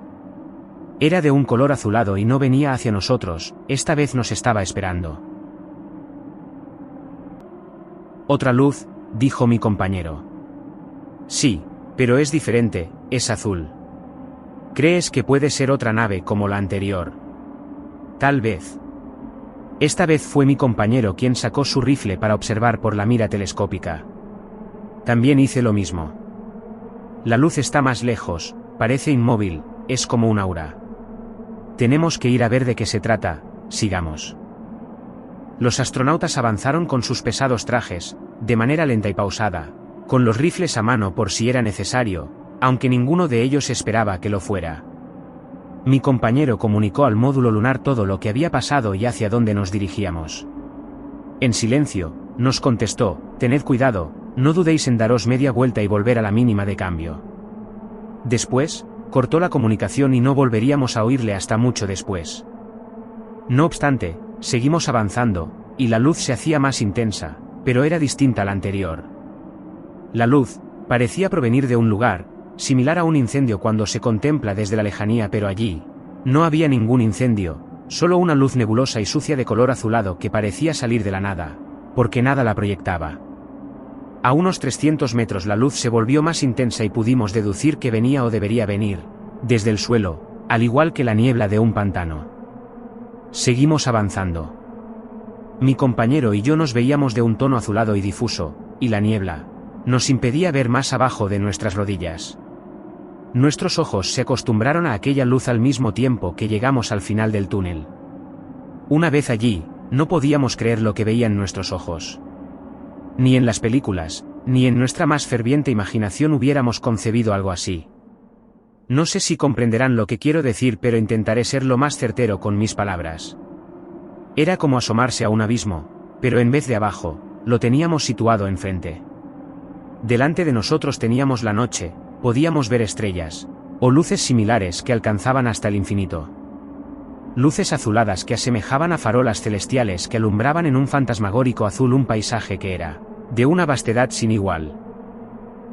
Era de un color azulado y no venía hacia nosotros, esta vez nos estaba esperando. Otra luz, dijo mi compañero. Sí, pero es diferente, es azul. ¿Crees que puede ser otra nave como la anterior? Tal vez. Esta vez fue mi compañero quien sacó su rifle para observar por la mira telescópica. También hice lo mismo. La luz está más lejos, parece inmóvil, es como un aura. Tenemos que ir a ver de qué se trata, sigamos. Los astronautas avanzaron con sus pesados trajes, de manera lenta y pausada, con los rifles a mano por si era necesario, aunque ninguno de ellos esperaba que lo fuera. Mi compañero comunicó al módulo lunar todo lo que había pasado y hacia dónde nos dirigíamos. En silencio, nos contestó: tened cuidado, no dudéis en daros media vuelta y volver a la mínima de cambio. Después, cortó la comunicación y no volveríamos a oírle hasta mucho después. No obstante, seguimos avanzando, y la luz se hacía más intensa, pero era distinta a la anterior. La luz parecía provenir de un lugar similar a un incendio cuando se contempla desde la lejanía, pero allí no había ningún incendio, solo una luz nebulosa y sucia de color azulado que parecía salir de la nada, porque nada la proyectaba. A unos 300 metros la luz se volvió más intensa y pudimos deducir que venía o debería venir desde el suelo, al igual que la niebla de un pantano. Seguimos avanzando. Mi compañero y yo nos veíamos de un tono azulado y difuso, y la niebla nos impedía ver más abajo de nuestras rodillas. Nuestros ojos se acostumbraron a aquella luz al mismo tiempo que llegamos al final del túnel. Una vez allí, no podíamos creer lo que veían nuestros ojos. Ni en las películas, ni en nuestra más ferviente imaginación hubiéramos concebido algo así. No sé si comprenderán lo que quiero decir, pero intentaré ser lo más certero con mis palabras. Era como asomarse a un abismo, pero en vez de abajo, lo teníamos situado enfrente. Delante de nosotros teníamos la noche, podíamos ver estrellas, o luces similares que alcanzaban hasta el infinito. Luces azuladas que asemejaban a farolas celestiales que alumbraban en un fantasmagórico azul un paisaje que era de una vastedad sin igual.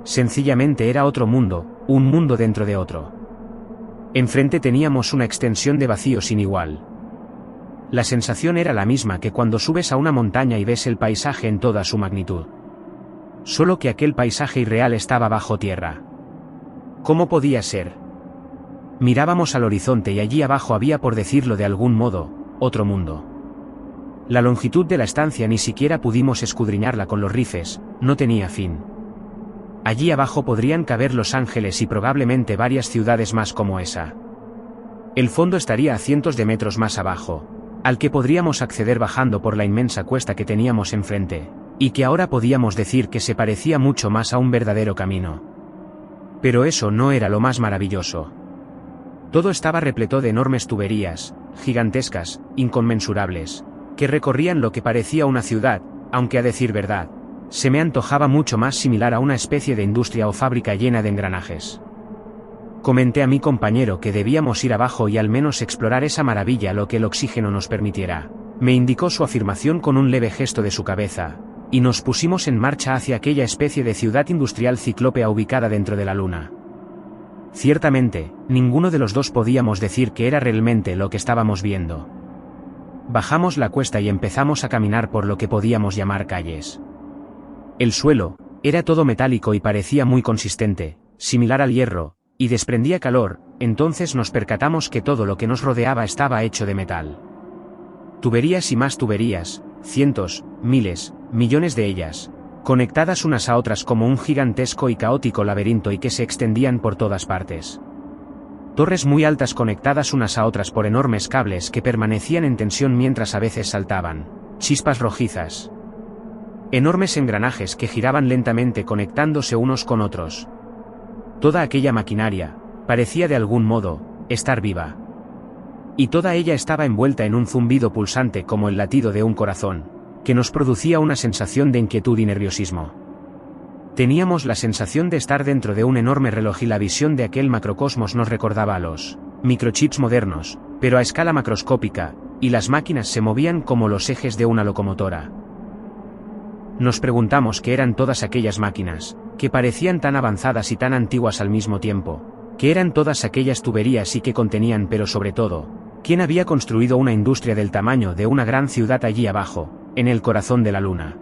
Sencillamente era otro mundo, un mundo dentro de otro. Enfrente teníamos una extensión de vacío sin igual. La sensación era la misma que cuando subes a una montaña y ves el paisaje en toda su magnitud. Solo que aquel paisaje irreal estaba bajo tierra. ¿Cómo podía ser? Mirábamos al horizonte y allí abajo había, por decirlo de algún modo, otro mundo. La longitud de la estancia ni siquiera pudimos escudriñarla con los rifes, no tenía fin. Allí abajo podrían caber Los Ángeles y probablemente varias ciudades más como esa. El fondo estaría a cientos de metros más abajo, al que podríamos acceder bajando por la inmensa cuesta que teníamos enfrente, y que ahora podíamos decir que se parecía mucho más a un verdadero camino. Pero eso no era lo más maravilloso. Todo estaba repleto de enormes tuberías, gigantescas, inconmensurables, que recorrían lo que parecía una ciudad, aunque a decir verdad, se me antojaba mucho más similar a una especie de industria o fábrica llena de engranajes. Comenté a mi compañero que debíamos ir abajo y al menos explorar esa maravilla lo que el oxígeno nos permitiera. Me indicó su afirmación con un leve gesto de su cabeza, y nos pusimos en marcha hacia aquella especie de ciudad industrial ciclópea ubicada dentro de la luna. Ciertamente, ninguno de los dos podíamos decir que era realmente lo que estábamos viendo. Bajamos la cuesta y empezamos a caminar por lo que podíamos llamar calles. El suelo era todo metálico y parecía muy consistente, similar al hierro, y desprendía calor. Entonces nos percatamos que todo lo que nos rodeaba estaba hecho de metal. Tuberías y más tuberías, cientos, miles, millones de ellas, conectadas unas a otras como un gigantesco y caótico laberinto y que se extendían por todas partes. Torres muy altas conectadas unas a otras por enormes cables que permanecían en tensión mientras a veces saltaban chispas rojizas. Enormes engranajes que giraban lentamente conectándose unos con otros. Toda aquella maquinaria parecía de algún modo estar viva. Y toda ella estaba envuelta en un zumbido pulsante como el latido de un corazón, que nos producía una sensación de inquietud y nerviosismo. Teníamos la sensación de estar dentro de un enorme reloj y la visión de aquel macrocosmos nos recordaba a los microchips modernos, pero a escala macroscópica, y las máquinas se movían como los ejes de una locomotora. Nos preguntamos qué eran todas aquellas máquinas, que parecían tan avanzadas y tan antiguas al mismo tiempo, qué eran todas aquellas tuberías y qué contenían, pero sobre todo, quién había construido una industria del tamaño de una gran ciudad allí abajo, en el corazón de la luna.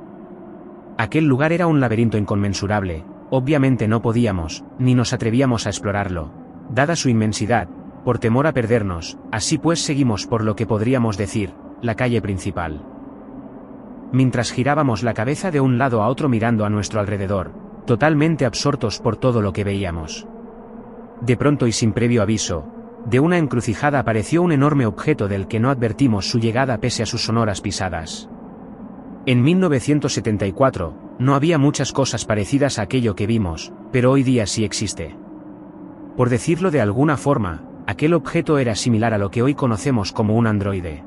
Aquel lugar era un laberinto inconmensurable, obviamente no podíamos, ni nos atrevíamos a explorarlo, dada su inmensidad, por temor a perdernos. Así pues seguimos por lo que podríamos decir, la calle principal. Mientras girábamos la cabeza de un lado a otro mirando a nuestro alrededor, totalmente absortos por todo lo que veíamos. De pronto y sin previo aviso, de una encrucijada apareció un enorme objeto del que no advertimos su llegada pese a sus sonoras pisadas. En 1974, no había muchas cosas parecidas a aquello que vimos, pero hoy día sí existe. Por decirlo de alguna forma, aquel objeto era similar a lo que hoy conocemos como un androide.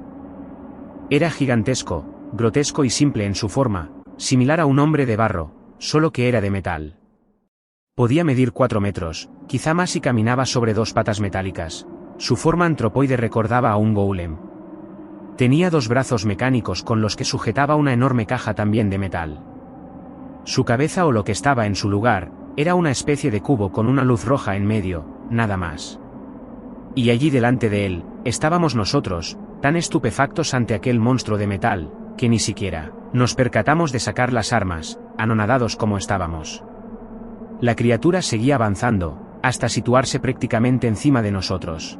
Era gigantesco, grotesco y simple en su forma, similar a un hombre de barro, solo que era de metal. Podía medir 4 metros, quizá más, y caminaba sobre 2 patas metálicas. Su forma antropoide recordaba a un golem. Tenía 2 brazos mecánicos con los que sujetaba una enorme caja también de metal. Su cabeza, o lo que estaba en su lugar, era una especie de cubo con una luz roja en medio, nada más. Y allí delante de él, estábamos nosotros, tan estupefactos ante aquel monstruo de metal, que ni siquiera nos percatamos de sacar las armas, anonadados como estábamos. La criatura seguía avanzando, hasta situarse prácticamente encima de nosotros.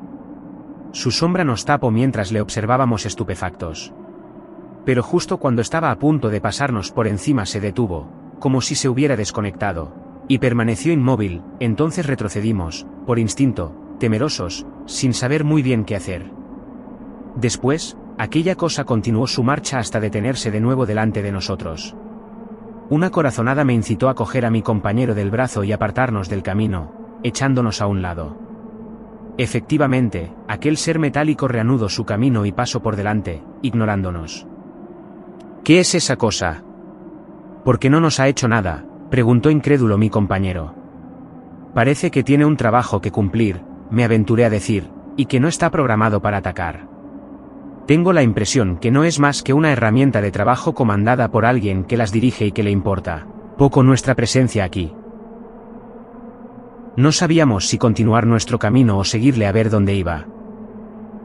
Su sombra nos tapó mientras le observábamos estupefactos. Pero justo cuando estaba a punto de pasarnos por encima se detuvo, como si se hubiera desconectado, y permaneció inmóvil. Entonces retrocedimos, por instinto, temerosos, sin saber muy bien qué hacer. Después, aquella cosa continuó su marcha hasta detenerse de nuevo delante de nosotros. Una corazonada me incitó a coger a mi compañero del brazo y apartarnos del camino, echándonos a un lado. Efectivamente, aquel ser metálico reanudó su camino y pasó por delante, ignorándonos. ¿Qué es esa cosa? ¿Por qué no nos ha hecho nada?, preguntó incrédulo mi compañero. Parece que tiene un trabajo que cumplir, me aventuré a decir, y que no está programado para atacar. Tengo la impresión que no es más que una herramienta de trabajo comandada por alguien que las dirige y que le importa poco nuestra presencia aquí. No sabíamos si continuar nuestro camino o seguirle a ver dónde iba.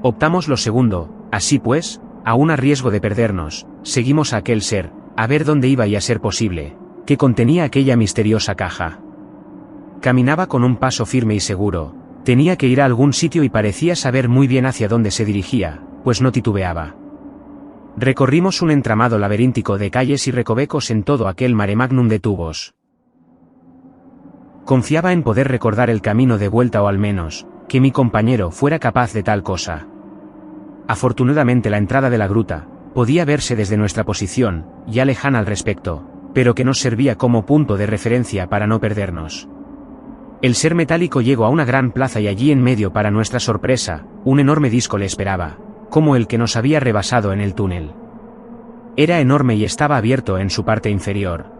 Optamos lo segundo, así pues, aún a riesgo de perdernos, seguimos a aquel ser, a ver dónde iba y a ser posible, que contenía aquella misteriosa caja. Caminaba con un paso firme y seguro, tenía que ir a algún sitio y parecía saber muy bien hacia dónde se dirigía, pues no titubeaba. Recorrimos un entramado laberíntico de calles y recovecos en todo aquel mare magnum de tubos. Confiaba en poder recordar el camino de vuelta o al menos, que mi compañero fuera capaz de tal cosa. Afortunadamente la entrada de la gruta podía verse desde nuestra posición, ya lejana al respecto, pero que nos servía como punto de referencia para no perdernos. El ser metálico llegó a una gran plaza y allí en medio, para nuestra sorpresa, un enorme disco le esperaba, como el que nos había rebasado en el túnel. Era enorme y estaba abierto en su parte inferior.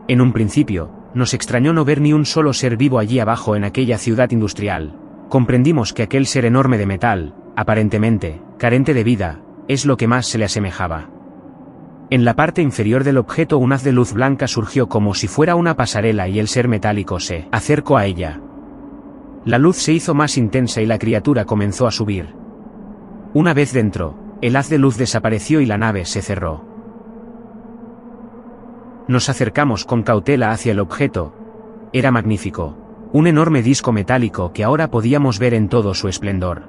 En un principio, nos extrañó no ver ni un solo ser vivo allí abajo en aquella ciudad industrial. Comprendimos que aquel ser enorme de metal, aparentemente, carente de vida, es lo que más se le asemejaba. En la parte inferior del objeto un haz de luz blanca surgió como si fuera una pasarela y el ser metálico se acercó a ella. La luz se hizo más intensa y la criatura comenzó a subir. Una vez dentro, el haz de luz desapareció y la nave se cerró. Nos acercamos con cautela hacia el objeto. Era magnífico, un enorme disco metálico que ahora podíamos ver en todo su esplendor.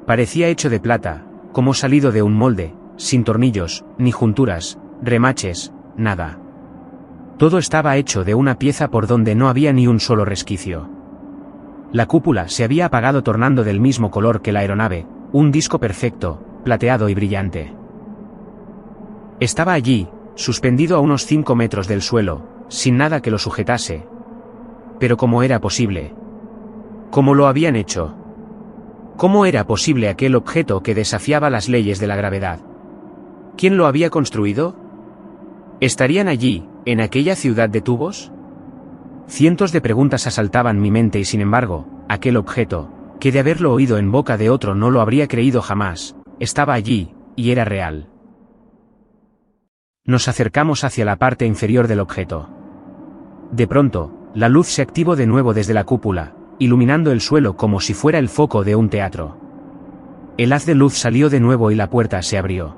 Parecía hecho de plata, como salido de un molde, sin tornillos, ni junturas, remaches, nada. Todo estaba hecho de una pieza por donde no había ni un solo resquicio. La cúpula se había apagado tornando del mismo color que la aeronave, un disco perfecto, plateado y brillante. Estaba allí, suspendido a unos 5 metros del suelo, sin nada que lo sujetase. Pero ¿cómo era posible? ¿Cómo lo habían hecho? ¿Cómo era posible aquel objeto que desafiaba las leyes de la gravedad? ¿Quién lo había construido? ¿Estarían allí, en aquella ciudad de tubos? Cientos de preguntas asaltaban mi mente y sin embargo, aquel objeto, que de haberlo oído en boca de otro no lo habría creído jamás, estaba allí, y era real. Nos acercamos hacia la parte inferior del objeto. De pronto, la luz se activó de nuevo desde la cúpula, iluminando el suelo como si fuera el foco de un teatro. El haz de luz salió de nuevo y la puerta se abrió.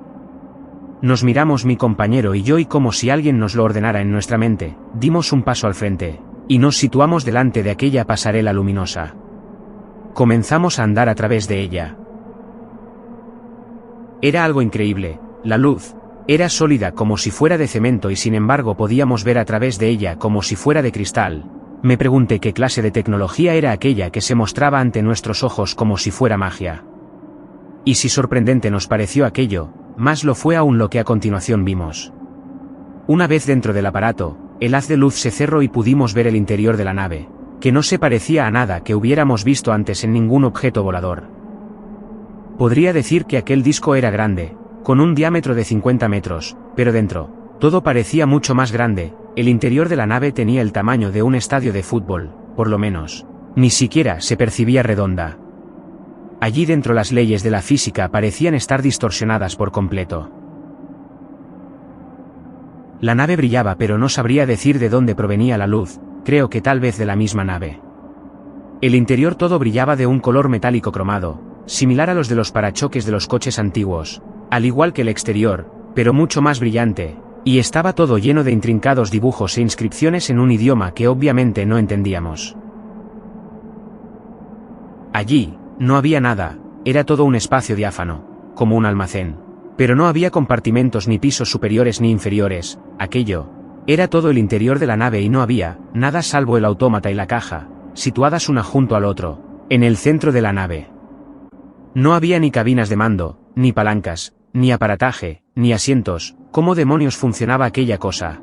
Nos miramos mi compañero y yo y como si alguien nos lo ordenara en nuestra mente, dimos un paso al frente, y nos situamos delante de aquella pasarela luminosa. Comenzamos a andar a través de ella. Era algo increíble, la luz era sólida como si fuera de cemento y sin embargo podíamos ver a través de ella como si fuera de cristal. Me pregunté qué clase de tecnología era aquella que se mostraba ante nuestros ojos como si fuera magia. Y si sorprendente nos pareció aquello, más lo fue aún lo que a continuación vimos. Una vez dentro del aparato, el haz de luz se cerró y pudimos ver el interior de la nave, que no se parecía a nada que hubiéramos visto antes en ningún objeto volador. Podría decir que aquel disco era grande, con un diámetro de 50 metros, pero dentro, todo parecía mucho más grande. El interior de la nave tenía el tamaño de un estadio de fútbol, por lo menos. Ni siquiera se percibía redonda. Allí dentro las leyes de la física parecían estar distorsionadas por completo. La nave brillaba pero no sabría decir de dónde provenía la luz, creo que tal vez de la misma nave. El interior todo brillaba de un color metálico cromado, similar a los de los parachoques de los coches antiguos, al igual que el exterior, pero mucho más brillante, y estaba todo lleno de intrincados dibujos e inscripciones en un idioma que obviamente no entendíamos. Allí, no había nada, era todo un espacio diáfano, como un almacén, pero no había compartimentos ni pisos superiores ni inferiores, aquello, era todo el interior de la nave y no había nada salvo el autómata y la caja, situadas una junto al otro, en el centro de la nave. No había ni cabinas de mando, ni palancas, ni aparataje, ni asientos. ¿Cómo demonios funcionaba aquella cosa?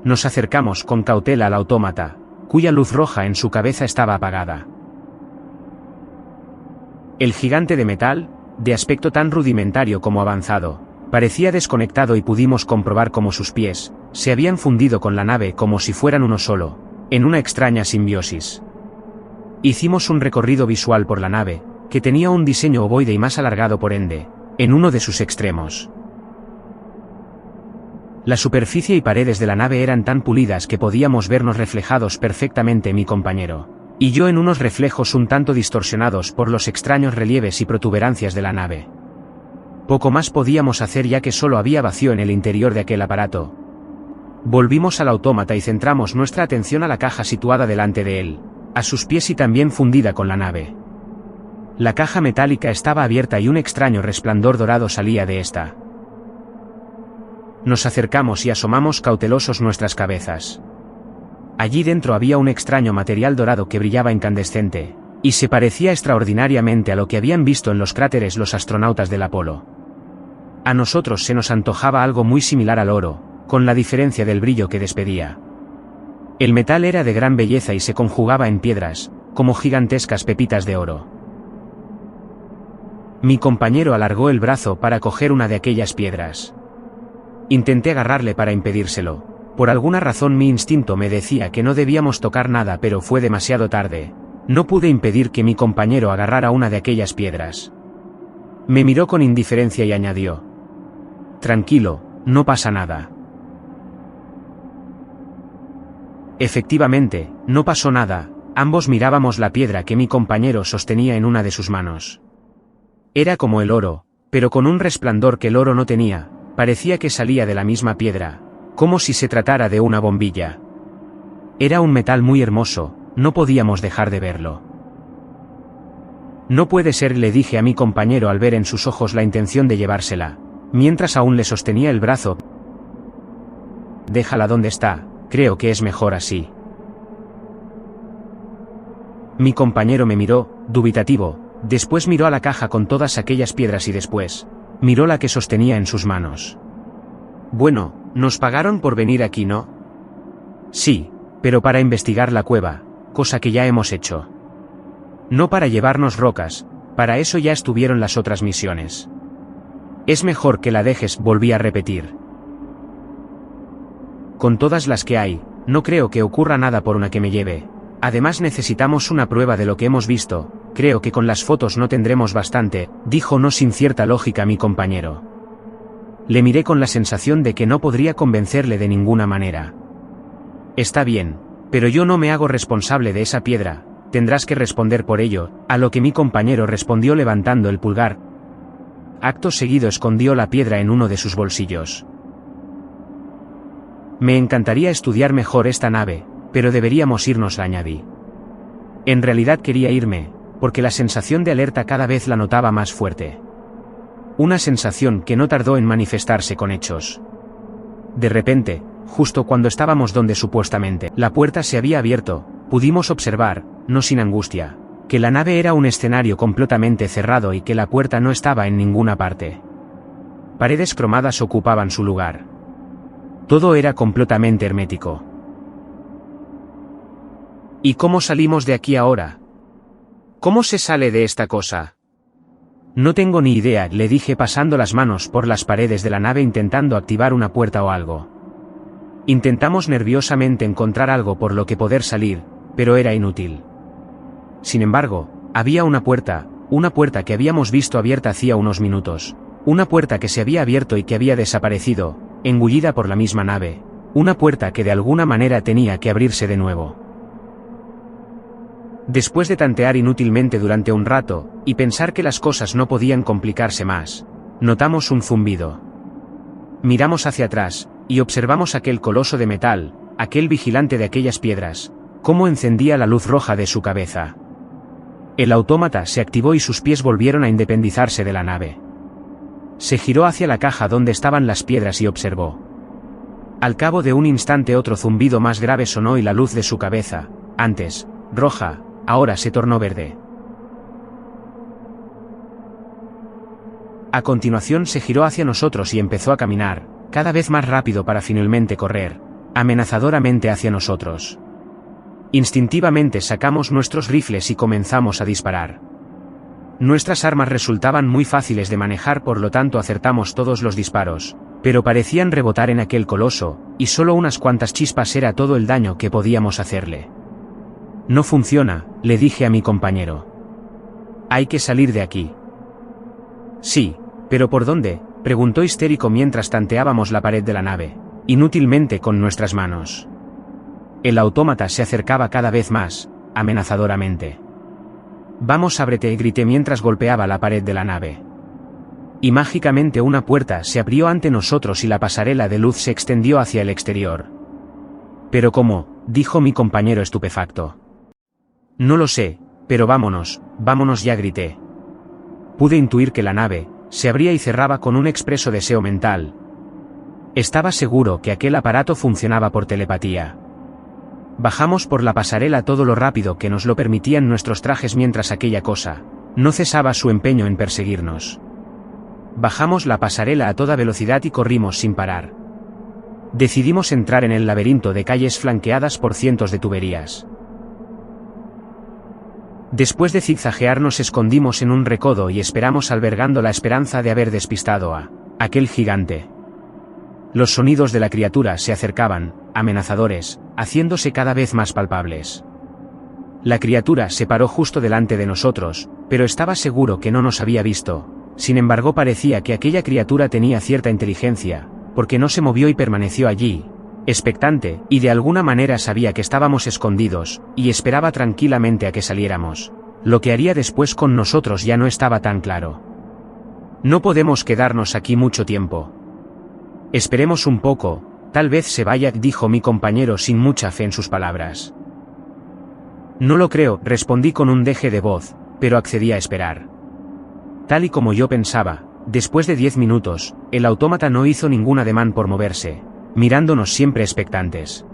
Nos acercamos con cautela al autómata, cuya luz roja en su cabeza estaba apagada. El gigante de metal, de aspecto tan rudimentario como avanzado, parecía desconectado y pudimos comprobar cómo sus pies se habían fundido con la nave como si fueran uno solo, en una extraña simbiosis. Hicimos un recorrido visual por la nave, que tenía un diseño ovoide y más alargado por ende, en uno de sus extremos. La superficie y paredes de la nave eran tan pulidas que podíamos vernos reflejados perfectamente mi compañero y yo en unos reflejos un tanto distorsionados por los extraños relieves y protuberancias de la nave. Poco más podíamos hacer ya que solo había vacío en el interior de aquel aparato. Volvimos al autómata y centramos nuestra atención a la caja situada delante de él, a sus pies y también fundida con la nave. La caja metálica estaba abierta y un extraño resplandor dorado salía de esta. Nos acercamos y asomamos cautelosos nuestras cabezas. Allí dentro había un extraño material dorado que brillaba incandescente, y se parecía extraordinariamente a lo que habían visto en los cráteres los astronautas del Apolo. A nosotros se nos antojaba algo muy similar al oro, con la diferencia del brillo que despedía. El metal era de gran belleza y se conjugaba en piedras, como gigantescas pepitas de oro. Mi compañero alargó el brazo para coger una de aquellas piedras. Intenté agarrarle para impedírselo. Por alguna razón mi instinto me decía que no debíamos tocar nada, pero fue demasiado tarde. No pude impedir que mi compañero agarrara una de aquellas piedras. Me miró con indiferencia y añadió: «Tranquilo, no pasa nada». Efectivamente, no pasó nada. Ambos mirábamos la piedra que mi compañero sostenía en una de sus manos. Era como el oro, pero con un resplandor que el oro no tenía. Parecía que salía de la misma piedra, como si se tratara de una bombilla. Era un metal muy hermoso, no podíamos dejar de verlo. «No puede ser», le dije a mi compañero al ver en sus ojos la intención de llevársela, mientras aún le sostenía el brazo. «Déjala donde está, creo que es mejor así». Mi compañero me miró, dubitativo, después miró a la caja con todas aquellas piedras y después miró la que sostenía en sus manos. «Bueno, nos pagaron por venir aquí, ¿no?» «Sí, pero para investigar la cueva, cosa que ya hemos hecho. No para llevarnos rocas, para eso ya estuvieron las otras misiones. Es mejor que la dejes», volví a repetir. «Con todas las que hay, no creo que ocurra nada por una que me lleve. Además necesitamos una prueba de lo que hemos visto, creo que con las fotos no tendremos bastante», dijo no sin cierta lógica mi compañero. Le miré con la sensación de que no podría convencerle de ninguna manera. «Está bien, pero yo no me hago responsable de esa piedra, tendrás que responder por ello», a lo que mi compañero respondió levantando el pulgar. Acto seguido escondió la piedra en uno de sus bolsillos. «Me encantaría estudiar mejor esta nave, pero deberíamos irnos», añadí. En realidad quería irme, porque la sensación de alerta cada vez la notaba más fuerte. Una sensación que no tardó en manifestarse con hechos. De repente, justo cuando estábamos donde supuestamente la puerta se había abierto, pudimos observar, no sin angustia, que la nave era un escenario completamente cerrado y que la puerta no estaba en ninguna parte. Paredes cromadas ocupaban su lugar. Todo era completamente hermético. «¿Y cómo salimos de aquí ahora? ¿Cómo se sale de esta cosa?» «No tengo ni idea», le dije pasando las manos por las paredes de la nave intentando activar una puerta o algo. Intentamos nerviosamente encontrar algo por lo que poder salir, pero era inútil. Sin embargo, había una puerta que habíamos visto abierta hacía unos minutos, una puerta que se había abierto y que había desaparecido, engullida por la misma nave, una puerta que de alguna manera tenía que abrirse de nuevo. Después de tantear inútilmente durante un rato, y pensar que las cosas no podían complicarse más, notamos un zumbido. Miramos hacia atrás, y observamos aquel coloso de metal, aquel vigilante de aquellas piedras, cómo encendía la luz roja de su cabeza. El autómata se activó y sus pies volvieron a independizarse de la nave. Se giró hacia la caja donde estaban las piedras y observó. Al cabo de un instante otro zumbido más grave sonó y la luz de su cabeza, antes roja, ahora se tornó verde. A continuación se giró hacia nosotros y empezó a caminar, cada vez más rápido para finalmente correr, amenazadoramente hacia nosotros. Instintivamente sacamos nuestros rifles y comenzamos a disparar. Nuestras armas resultaban muy fáciles de manejar, por lo tanto acertamos todos los disparos, pero parecían rebotar en aquel coloso, y solo unas cuantas chispas era todo el daño que podíamos hacerle. No funciona, le dije a mi compañero. Hay que salir de aquí. Sí, pero ¿por dónde?, preguntó histérico mientras tanteábamos la pared de la nave, inútilmente con nuestras manos. El autómata se acercaba cada vez más, amenazadoramente. Vamos, ábrete, grité mientras golpeaba la pared de la nave. Y mágicamente una puerta se abrió ante nosotros y la pasarela de luz se extendió hacia el exterior. ¿Pero cómo?, dijo mi compañero estupefacto. No lo sé, pero vámonos ya, grité. Pude intuir que la nave se abría y cerraba con un expreso deseo mental. Estaba seguro que aquel aparato funcionaba por telepatía. Bajamos por la pasarela todo lo rápido que nos lo permitían nuestros trajes mientras aquella cosa no cesaba su empeño en perseguirnos. Bajamos la pasarela a toda velocidad y corrimos sin parar. Decidimos entrar en el laberinto de calles flanqueadas por cientos de tuberías. Después de zigzaguear nos escondimos en un recodo y esperamos albergando la esperanza de haber despistado a aquel gigante. Los sonidos de la criatura se acercaban, amenazadores, haciéndose cada vez más palpables. La criatura se paró justo delante de nosotros, pero estaba seguro que no nos había visto. Sin embargo, parecía que aquella criatura tenía cierta inteligencia, porque no se movió y permaneció allí, expectante, y de alguna manera sabía que estábamos escondidos, y esperaba tranquilamente a que saliéramos. Lo que haría después con nosotros ya no estaba tan claro. No podemos quedarnos aquí mucho tiempo. Esperemos un poco, tal vez se vaya, dijo mi compañero sin mucha fe en sus palabras. No lo creo, respondí con un deje de voz, pero accedí a esperar. Tal y como yo pensaba, después de 10 minutos, el autómata no hizo ningún ademán por moverse, mirándonos siempre expectantes.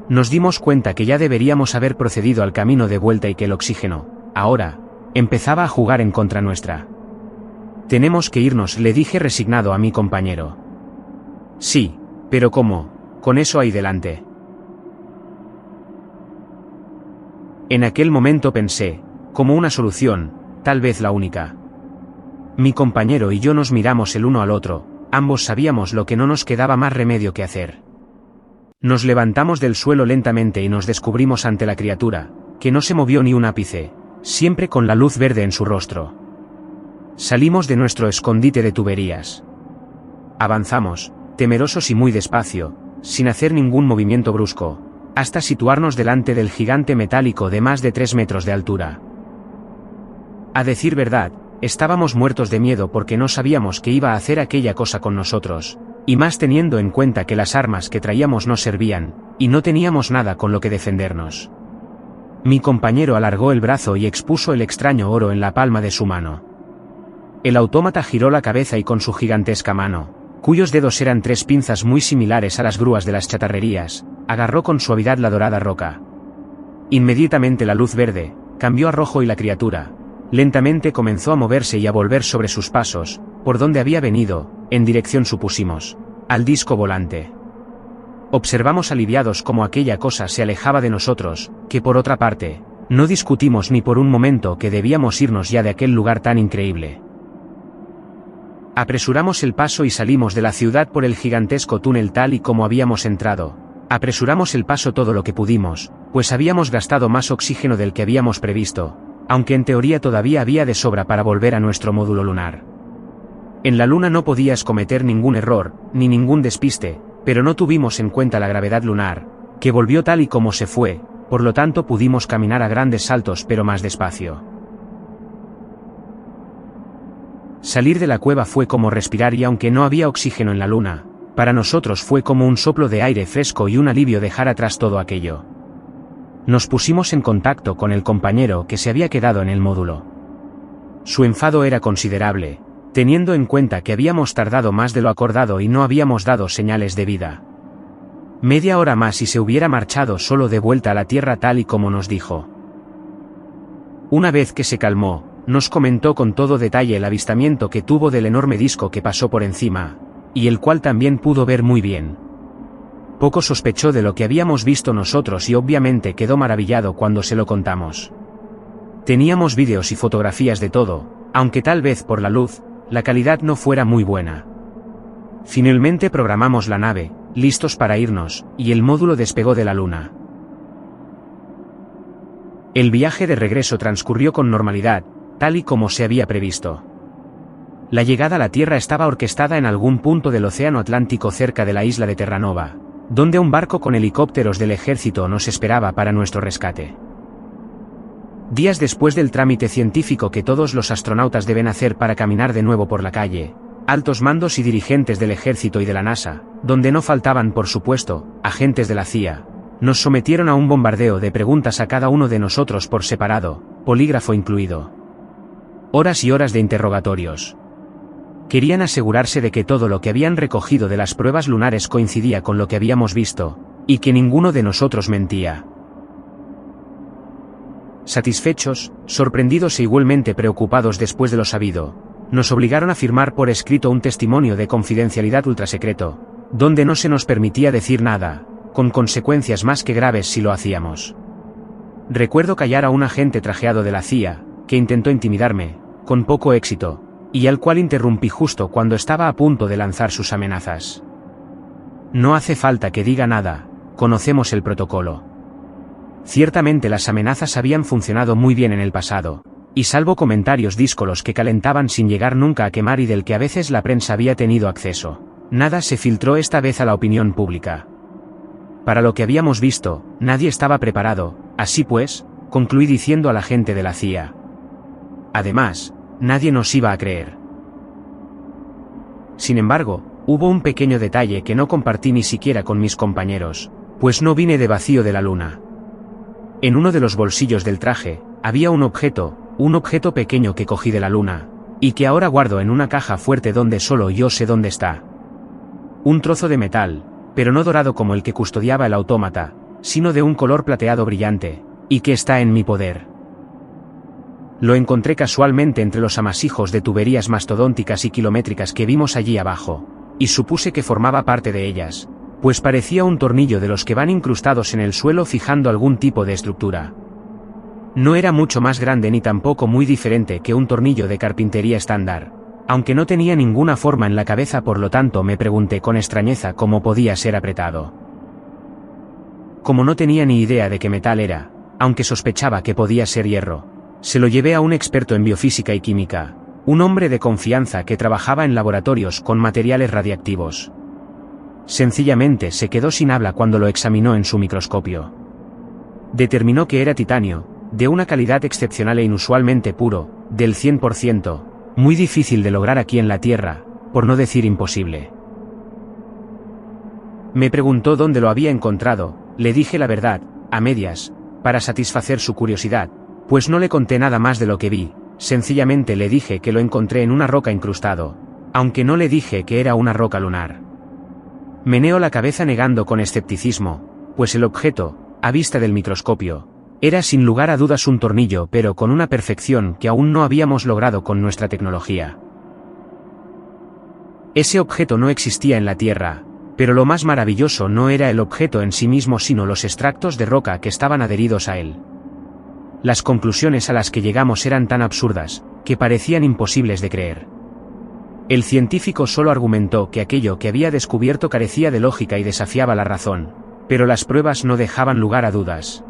Nos dimos cuenta que ya deberíamos haber procedido al camino de vuelta y que el oxígeno, ahora, empezaba a jugar en contra nuestra. Tenemos que irnos, le dije resignado a mi compañero. Sí, pero ¿cómo? Con eso ahí delante. En aquel momento pensé, como una solución, tal vez la única. Mi compañero y yo nos miramos el uno al otro, ambos sabíamos lo que no nos quedaba más remedio que hacer. Nos levantamos del suelo lentamente y nos descubrimos ante la criatura, que no se movió ni un ápice, siempre con la luz verde en su rostro. Salimos de nuestro escondite de tuberías. Avanzamos, temerosos y muy despacio, sin hacer ningún movimiento brusco, hasta situarnos delante del gigante metálico de más de 3 metros de altura. A decir verdad, estábamos muertos de miedo porque no sabíamos qué iba a hacer aquella cosa con nosotros, y más teniendo en cuenta que las armas que traíamos no servían, y no teníamos nada con lo que defendernos. Mi compañero alargó el brazo y expuso el extraño oro en la palma de su mano. El autómata giró la cabeza y con su gigantesca mano, cuyos dedos eran 3 pinzas muy similares a las grúas de las chatarrerías, agarró con suavidad la dorada roca. Inmediatamente la luz verde cambió a rojo y la criatura lentamente comenzó a moverse y a volver sobre sus pasos, por donde había venido, en dirección, supusimos, al disco volante. Observamos aliviados cómo aquella cosa se alejaba de nosotros, que por otra parte, no discutimos ni por un momento que debíamos irnos ya de aquel lugar tan increíble. Apresuramos el paso y salimos de la ciudad por el gigantesco túnel tal y como habíamos entrado. Apresuramos el paso todo lo que pudimos, pues habíamos gastado más oxígeno del que habíamos previsto, aunque en teoría todavía había de sobra para volver a nuestro módulo lunar. En la luna no podías cometer ningún error, ni ningún despiste, pero no tuvimos en cuenta la gravedad lunar, que volvió tal y como se fue, por lo tanto pudimos caminar a grandes saltos pero más despacio. Salir de la cueva fue como respirar y aunque no había oxígeno en la luna, para nosotros fue como un soplo de aire fresco y un alivio dejar atrás todo aquello. Nos pusimos en contacto con el compañero que se había quedado en el módulo. Su enfado era considerable, teniendo en cuenta que habíamos tardado más de lo acordado y no habíamos dado señales de vida. Media hora más y se hubiera marchado solo de vuelta a la Tierra tal y como nos dijo. Una vez que se calmó, nos comentó con todo detalle el avistamiento que tuvo del enorme disco que pasó por encima, y el cual también pudo ver muy bien. Poco sospechó de lo que habíamos visto nosotros y obviamente quedó maravillado cuando se lo contamos. Teníamos vídeos y fotografías de todo, aunque tal vez por la luz, la calidad no fuera muy buena. Finalmente programamos la nave, listos para irnos, y el módulo despegó de la Luna. El viaje de regreso transcurrió con normalidad, tal y como se había previsto. La llegada a la Tierra estaba orquestada en algún punto del Océano Atlántico cerca de la isla de Terranova, donde un barco con helicópteros del ejército nos esperaba para nuestro rescate. Días después del trámite científico que todos los astronautas deben hacer para caminar de nuevo por la calle, altos mandos y dirigentes del ejército y de la NASA, donde no faltaban por supuesto, agentes de la CIA, nos sometieron a un bombardeo de preguntas a cada uno de nosotros por separado, polígrafo incluido. Horas y horas de interrogatorios. Querían asegurarse de que todo lo que habían recogido de las pruebas lunares coincidía con lo que habíamos visto, y que ninguno de nosotros mentía. Satisfechos, sorprendidos e igualmente preocupados después de lo sabido, nos obligaron a firmar por escrito un testimonio de confidencialidad ultrasecreto, donde no se nos permitía decir nada, con consecuencias más que graves si lo hacíamos. Recuerdo callar a un agente trajeado de la CIA, que intentó intimidarme, con poco éxito, y al cual interrumpí justo cuando estaba a punto de lanzar sus amenazas. No hace falta que diga nada, conocemos el protocolo. Ciertamente las amenazas habían funcionado muy bien en el pasado, y salvo comentarios díscolos que calentaban sin llegar nunca a quemar y del que a veces la prensa había tenido acceso, nada se filtró esta vez a la opinión pública. Para lo que habíamos visto, nadie estaba preparado, así pues, concluí diciendo a la gente de la CIA. Además, nadie nos iba a creer. Sin embargo, hubo un pequeño detalle que no compartí ni siquiera con mis compañeros, pues no vine de vacío de la Luna. En uno de los bolsillos del traje, había un objeto pequeño que cogí de la Luna, y que ahora guardo en una caja fuerte donde solo yo sé dónde está. Un trozo de metal, pero no dorado como el que custodiaba el autómata, sino de un color plateado brillante, y que está en mi poder. Lo encontré casualmente entre los amasijos de tuberías mastodónticas y kilométricas que vimos allí abajo, y supuse que formaba parte de ellas, pues parecía un tornillo de los que van incrustados en el suelo fijando algún tipo de estructura. No era mucho más grande ni tampoco muy diferente que un tornillo de carpintería estándar, aunque no tenía ninguna forma en la cabeza, por lo tanto me pregunté con extrañeza cómo podía ser apretado. Como no tenía ni idea de qué metal era, aunque sospechaba que podía ser hierro, se lo llevé a un experto en biofísica y química, un hombre de confianza que trabajaba en laboratorios con materiales radiactivos. Sencillamente se quedó sin habla cuando lo examinó en su microscopio. Determinó que era titanio, de una calidad excepcional e inusualmente puro, del 100%, muy difícil de lograr aquí en la Tierra, por no decir imposible. Me preguntó dónde lo había encontrado, le dije la verdad, a medias, para satisfacer su curiosidad, pues no le conté nada más de lo que vi, sencillamente le dije que lo encontré en una roca incrustado, aunque no le dije que era una roca lunar. Meneó la cabeza negando con escepticismo, pues el objeto, a vista del microscopio, era sin lugar a dudas un tornillo, pero con una perfección que aún no habíamos logrado con nuestra tecnología. Ese objeto no existía en la Tierra, pero lo más maravilloso no era el objeto en sí mismo sino los extractos de roca que estaban adheridos a él. Las conclusiones a las que llegamos eran tan absurdas, que parecían imposibles de creer. El científico solo argumentó que aquello que había descubierto carecía de lógica y desafiaba la razón, pero las pruebas no dejaban lugar a dudas.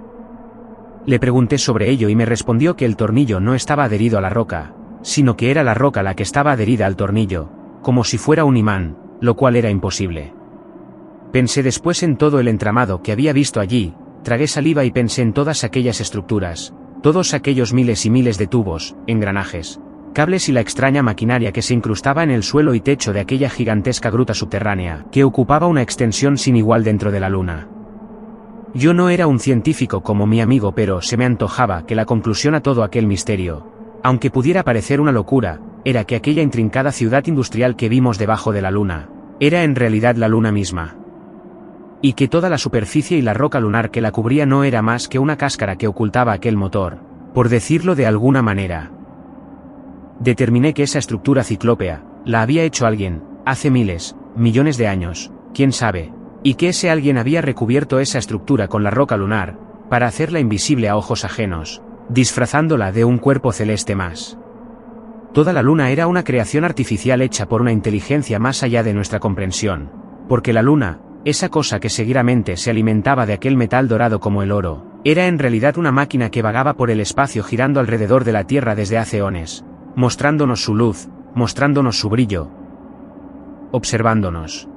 Le pregunté sobre ello y me respondió que el tornillo no estaba adherido a la roca, sino que era la roca la que estaba adherida al tornillo, como si fuera un imán, lo cual era imposible. Pensé después en todo el entramado que había visto allí, tragué saliva y pensé en todas aquellas estructuras, todos aquellos miles y miles de tubos, engranajes, cables y la extraña maquinaria que se incrustaba en el suelo y techo de aquella gigantesca gruta subterránea, que ocupaba una extensión sin igual dentro de la Luna. Yo no era un científico como mi amigo, pero se me antojaba que la conclusión a todo aquel misterio, aunque pudiera parecer una locura, era que aquella intrincada ciudad industrial que vimos debajo de la Luna, era en realidad la Luna misma. Y que toda la superficie y la roca lunar que la cubría no era más que una cáscara que ocultaba aquel motor, por decirlo de alguna manera. Determiné que esa estructura ciclópea, la había hecho alguien, hace miles, millones de años, quién sabe, y que ese alguien había recubierto esa estructura con la roca lunar, para hacerla invisible a ojos ajenos, disfrazándola de un cuerpo celeste más. Toda la luna era una creación artificial hecha por una inteligencia más allá de nuestra comprensión, porque la luna, esa cosa que seguidamente se alimentaba de aquel metal dorado como el oro, era en realidad una máquina que vagaba por el espacio girando alrededor de la Tierra desde hace eones, mostrándonos su luz, mostrándonos su brillo, observándonos.